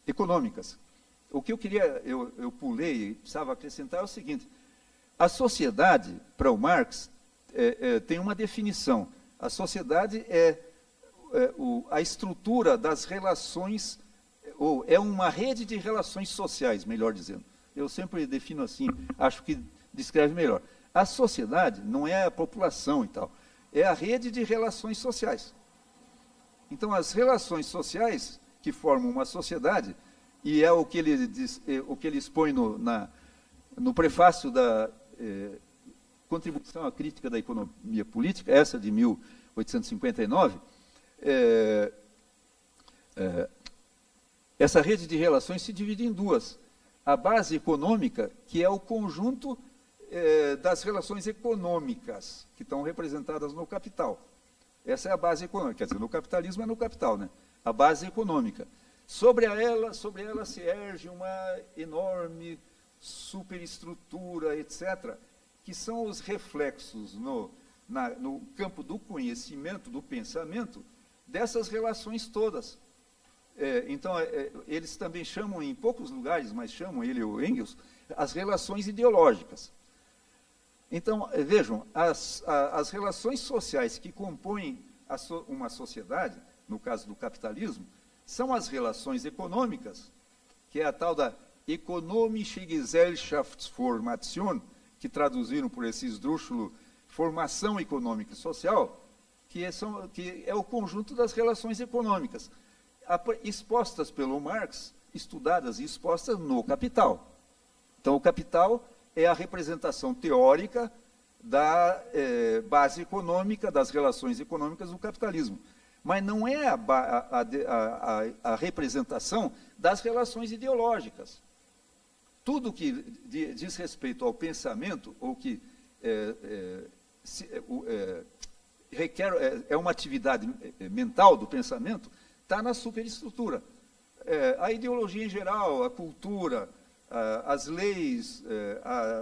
econômicas. O que eu pulei e precisava acrescentar é o seguinte: a sociedade, para o Marx, tem uma definição. A sociedade é a estrutura das relações, ou é uma rede de relações sociais, melhor dizendo. Eu sempre defino assim, acho que descreve melhor. A sociedade não é a população e tal, é a rede de relações sociais. Então, as relações sociais que formam uma sociedade, e é o que ele expõe no prefácio da Contribuição à Crítica da Economia Política, essa de 1859, essa rede de relações se divide em duas. A base econômica, que é o conjunto das relações econômicas que estão representadas no capital. Essa é a base econômica, quer dizer, no capitalismo é no capital, né? A base econômica. Sobre ela se erge uma enorme superestrutura, etc., que são os reflexos no campo do conhecimento, do pensamento, dessas relações todas. Então, eles também chamam, em poucos lugares, mas chamam ele, o Engels, as relações ideológicas. Então, vejam, as relações sociais que compõem uma sociedade, no caso do capitalismo, são as relações econômicas, que é a tal da Ökonomische Gesellschaftsformation, que traduziram por esse esdrúxulo formação econômica e social, que é o conjunto das relações econômicas, expostas pelo Marx, estudadas e expostas no Capital. Então, o Capital é a representação teórica da base econômica, das relações econômicas do capitalismo. Mas não é a representação das relações ideológicas. Tudo que diz respeito ao pensamento, ou que requer uma atividade mental do pensamento, está na superestrutura. A ideologia em geral, a cultura, as leis,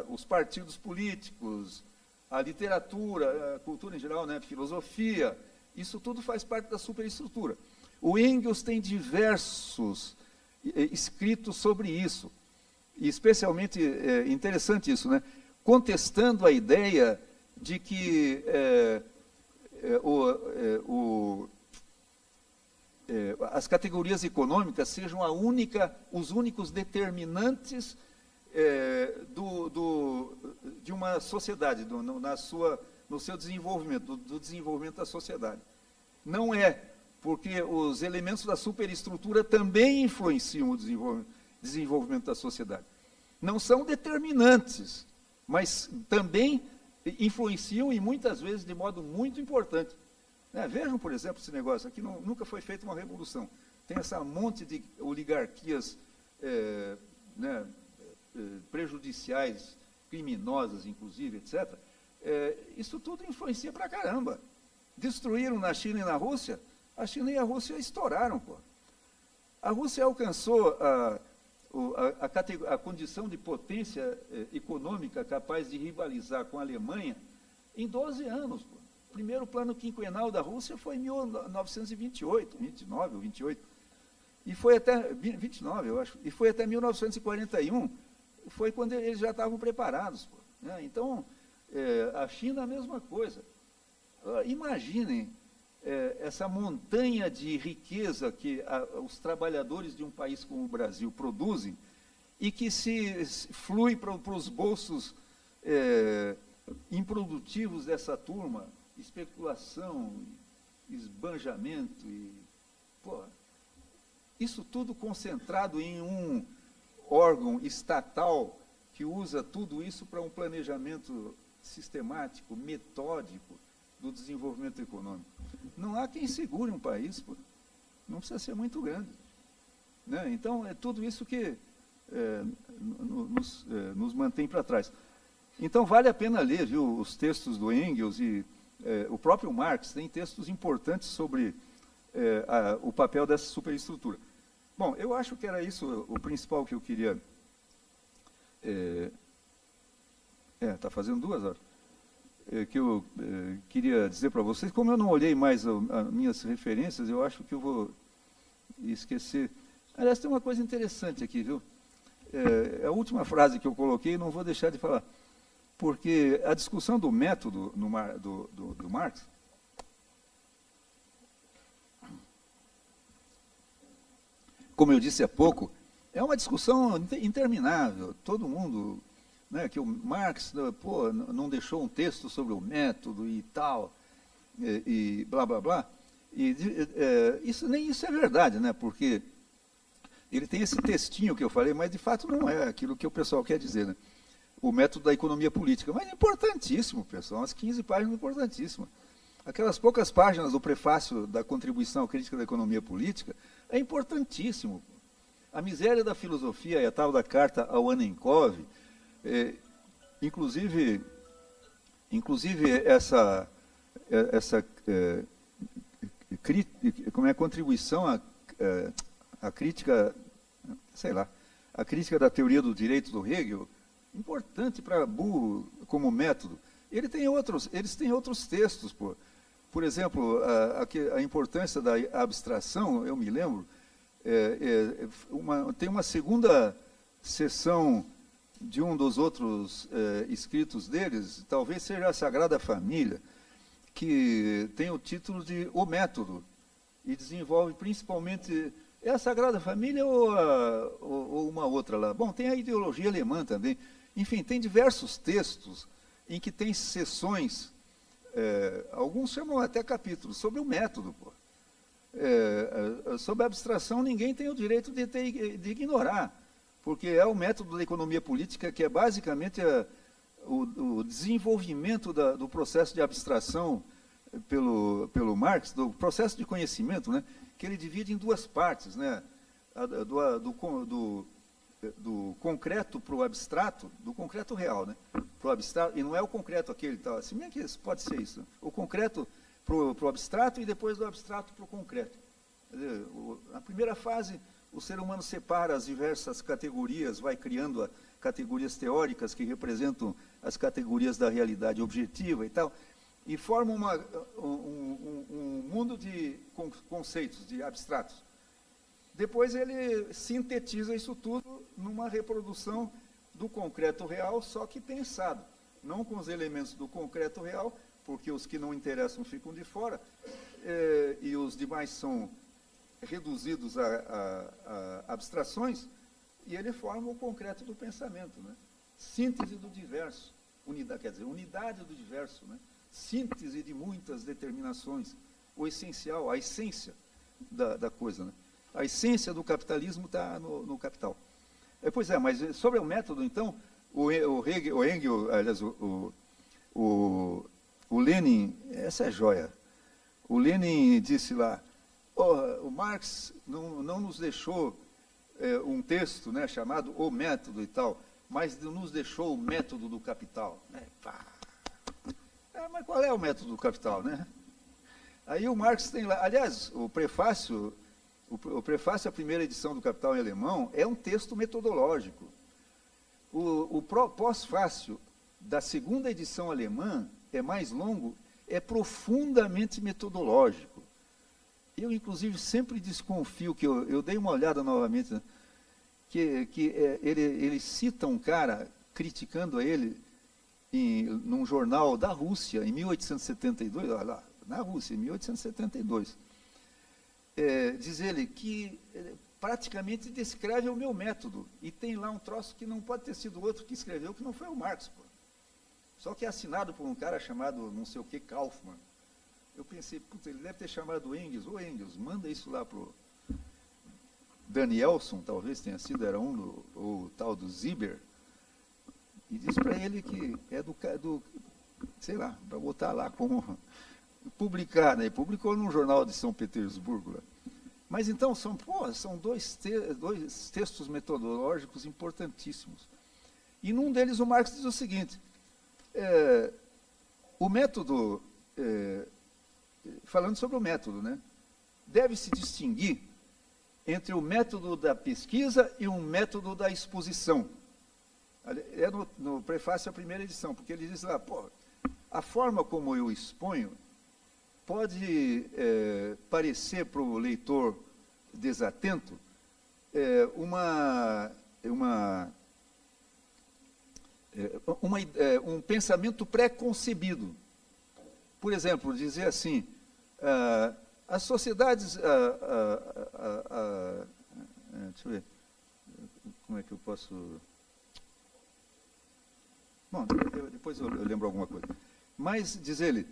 os partidos políticos, a literatura, a cultura em geral, né, filosofia, isso tudo faz parte da superestrutura. O Engels tem diversos escritos sobre isso, e especialmente interessante isso, né, contestando a ideia de que as categorias econômicas sejam os únicos determinantes de uma sociedade, no seu desenvolvimento, do desenvolvimento da sociedade. Não é, porque os elementos da superestrutura também influenciam o desenvolvimento da sociedade. Não são determinantes, mas também influenciam e muitas vezes de modo muito importante. Vejam, por exemplo, esse negócio aqui, nunca foi feita uma revolução. Tem essa monte de oligarquias prejudiciais, criminosas, inclusive, etc. Isso tudo influencia pra caramba. Destruíram na China e na Rússia, a China e a Rússia estouraram. Pô. A Rússia alcançou a condição de potência econômica capaz de rivalizar com a Alemanha em 12 anos. Pô. O primeiro plano quinquenal da Rússia foi em 1928, 29 ou 28. E foi até 29, eu acho. E foi até 1941, foi quando eles já estavam preparados. Pô, né? Então, a China a mesma coisa. Imaginem essa montanha de riqueza que os trabalhadores de um país como o Brasil produzem e que se flui para os bolsos improdutivos dessa turma, especulação, esbanjamento, isso tudo concentrado em um órgão estatal que usa tudo isso para um planejamento sistemático, metódico do desenvolvimento econômico. Não há quem segure um país, pô. Não precisa ser muito grande. Né? Então, é tudo isso que nos mantém para trás. Então, vale a pena ler, viu, os textos do Engels e o próprio Marx tem textos importantes sobre o papel dessa superestrutura. Bom, eu acho que era isso o principal que eu queria... Está fazendo 2 horas. Que eu queria dizer para vocês. Como eu não olhei mais as minhas referências, eu acho que eu vou esquecer. Aliás, tem uma coisa interessante aqui, viu? A última frase que eu coloquei, não vou deixar de falar. Porque a discussão do método do Marx, como eu disse há pouco, é uma discussão interminável. Todo mundo, né, que o Marx não deixou um texto sobre o método e tal, e blá, blá, blá. Nem isso é verdade, né, porque ele tem esse textinho que eu falei, mas de fato não é aquilo que o pessoal quer dizer, né? O método da economia política. Mas é importantíssimo, pessoal, umas 15 páginas importantíssimas. Aquelas poucas páginas do prefácio da contribuição à crítica da economia política é importantíssimo. A miséria da filosofia e a tal da carta ao Annenkov, inclusive essa contribuição à crítica, sei lá, a crítica da teoria do direito do Hegel, importante para burro como método. Eles têm outros textos, pô. Por exemplo, a importância da abstração, eu me lembro, tem uma segunda seção de um dos outros escritos deles, talvez seja a Sagrada Família, que tem o título de O Método, e desenvolve principalmente É a Sagrada Família ou uma outra lá? Bom, tem a ideologia alemã também. Enfim, tem diversos textos em que tem seções, alguns chamam até capítulos, sobre o método. Pô. Sobre a abstração, ninguém tem o direito de ignorar, porque é o método da economia política que é basicamente o desenvolvimento do processo de abstração pelo Marx, do processo de conhecimento, né, que ele divide em duas partes, né, do concreto para o abstrato, do concreto real, né, para o abstrato, e não é o concreto aquele, tá, assim, é que pode ser isso, né, o concreto para o abstrato e depois do abstrato para o concreto. Quer dizer, na primeira fase, o ser humano separa as diversas categorias, vai criando categorias teóricas que representam as categorias da realidade objetiva e tal, e forma um mundo de conceitos, de abstratos. Depois ele sintetiza isso tudo numa reprodução do concreto real, só que pensado, não com os elementos do concreto real, porque os que não interessam ficam de fora, e os demais são reduzidos a abstrações, e ele forma o concreto do pensamento, né? Síntese do diverso, unidade do diverso, né? Síntese de muitas determinações, o essencial, a essência da coisa, né? A essência do capitalismo está no capital. Pois é, mas sobre o método, então, o Engels, aliás, o Lenin, essa é joia. O Lenin disse lá, o Marx não nos deixou um texto, né, chamado O Método e tal, mas nos deixou o método do capital. Mas qual é o método do capital, né? Aí o Marx tem lá, aliás, o prefácio à primeira edição do Capital em alemão é um texto metodológico. O pós-fácio da segunda edição alemã é mais longo, é profundamente metodológico. Eu, inclusive, sempre desconfio, que eu dei uma olhada novamente, né, que ele cita um cara criticando a ele num jornal da Rússia, em 1872, olha lá, na Rússia, em 1872. Diz ele que praticamente descreve o meu método, e tem lá um troço que não pode ter sido outro que escreveu, que não foi o Marx, pô. Só que é assinado por um cara chamado não sei o que, Kaufmann. Eu pensei, puta, ele deve ter chamado o Engels. Ô Engels, manda isso lá pro Danielson, talvez tenha sido, era o tal do Zieber, e diz para ele que é do sei lá, para botar lá como publicar, né? Publicou num jornal de São Petersburgo. Lá. Mas então são dois textos metodológicos importantíssimos. E num deles o Marx diz o seguinte, o método, falando sobre o método, né, deve-se distinguir entre o método da pesquisa e o método da exposição. É no prefácio à primeira edição, porque ele diz lá, a forma como eu exponho pode parecer para o leitor desatento um pensamento pré-concebido. Por exemplo, dizer assim, as sociedades... deixa eu ver, como é que eu posso... Bom, depois eu lembro alguma coisa. Mas, diz ele,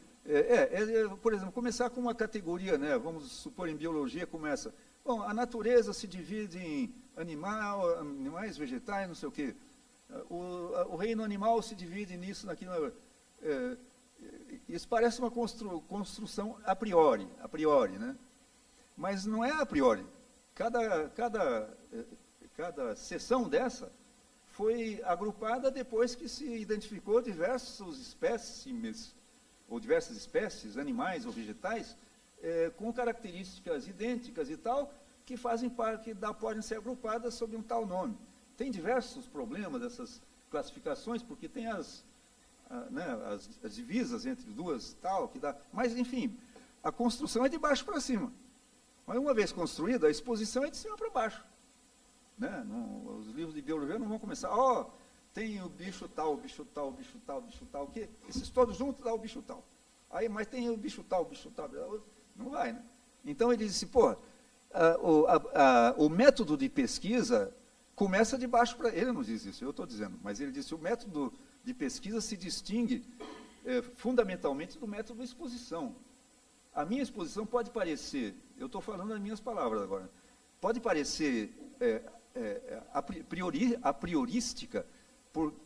por exemplo, começar com uma categoria, né, vamos supor em biologia começa, bom, a natureza se divide em animais, vegetais, não sei o quê. O reino animal se divide nisso, naquilo. Isso parece uma construção a priori, né? Mas não é a priori. Cada seção dessa foi agrupada depois que se identificou diversas espécies, animais ou vegetais, com características idênticas e tal, que fazem parte, podem ser agrupadas sob um tal nome. Tem diversos problemas dessas classificações, porque tem as divisas entre duas, tal, que dá. Mas, enfim, a construção é de baixo para cima. Mas, uma vez construída, a exposição é de cima para baixo. Né? Os livros de biologia não vão começar, tem o bicho tal, o bicho tal, o bicho tal, o bicho tal, o quê? Esses todos juntos dá o bicho tal. Aí, mas tem o bicho tal, não vai, né? Então ele disse, o método de pesquisa começa de baixo para... Ele não diz isso, eu estou dizendo, mas ele disse que o método de pesquisa se distingue fundamentalmente do método de exposição. A minha exposição pode parecer, eu estou falando as minhas palavras agora, pode parecer a priorística,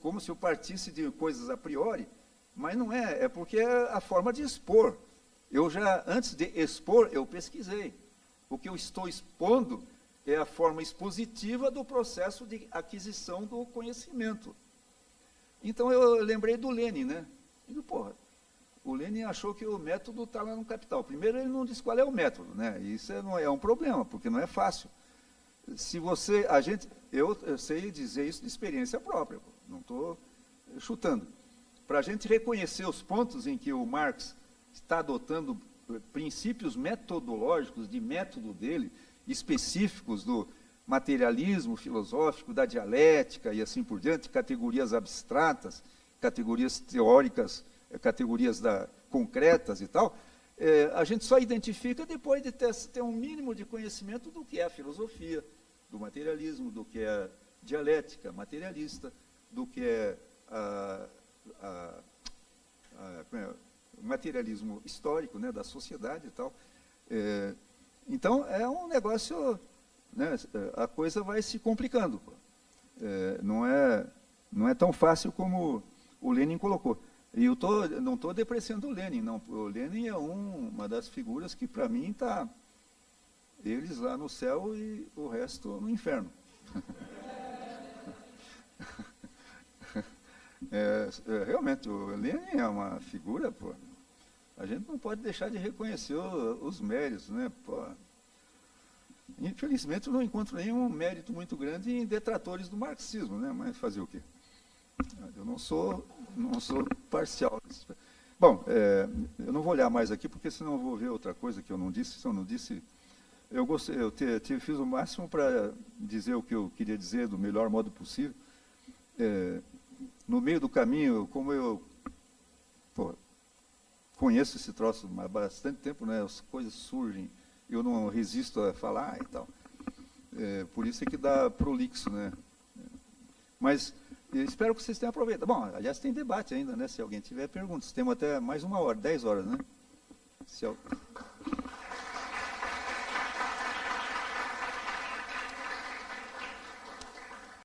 como se eu partisse de coisas a priori, mas não é, é porque é a forma de expor. Eu já, antes de expor, eu pesquisei. O que eu estou expondo é a forma expositiva do processo de aquisição do conhecimento. Então, eu lembrei do Lenin, né? Digo, porra, o Lenin achou que o método está lá no Capital. Primeiro, ele não disse qual é o método, né? Isso é um problema, porque não é fácil. Se você, eu sei dizer isso de experiência própria, não estou chutando. Para a gente reconhecer os pontos em que o Marx está adotando princípios metodológicos, de método dele, específicos do materialismo filosófico, da dialética e assim por diante, categorias abstratas, categorias teóricas, categorias concretas e tal, a gente só identifica depois de ter um mínimo de conhecimento do que é a filosofia, do materialismo, do que é dialética materialista, do que é o materialismo histórico, né, da sociedade e tal. Então, é um negócio, né, a coisa vai se complicando. Não é tão fácil como o Lenin colocou. E eu não estou depreciando o Lenin, não. O Lenin é uma das figuras que, para mim, está eles lá no céu e o resto no inferno. Realmente, o Lenin é uma figura, pô. A gente não pode deixar de reconhecer os méritos, né? Pô. Infelizmente, eu não encontro nenhum mérito muito grande em detratores do marxismo, né? Mas fazer o quê? Eu não sou parcial. Bom, eu não vou olhar mais aqui, porque senão eu vou ver outra coisa que eu não disse. Se eu não disse, eu fiz o máximo para dizer o que eu queria dizer do melhor modo possível. No meio do caminho, como eu conheço esse troço há bastante tempo, né? As coisas surgem, eu não resisto a falar e tal. Por isso é que dá prolixo, né? Mas espero que vocês tenham aproveitado. Bom, aliás, tem debate ainda, né? Se alguém tiver perguntas. Temos até mais 1 hora, 10 horas, né?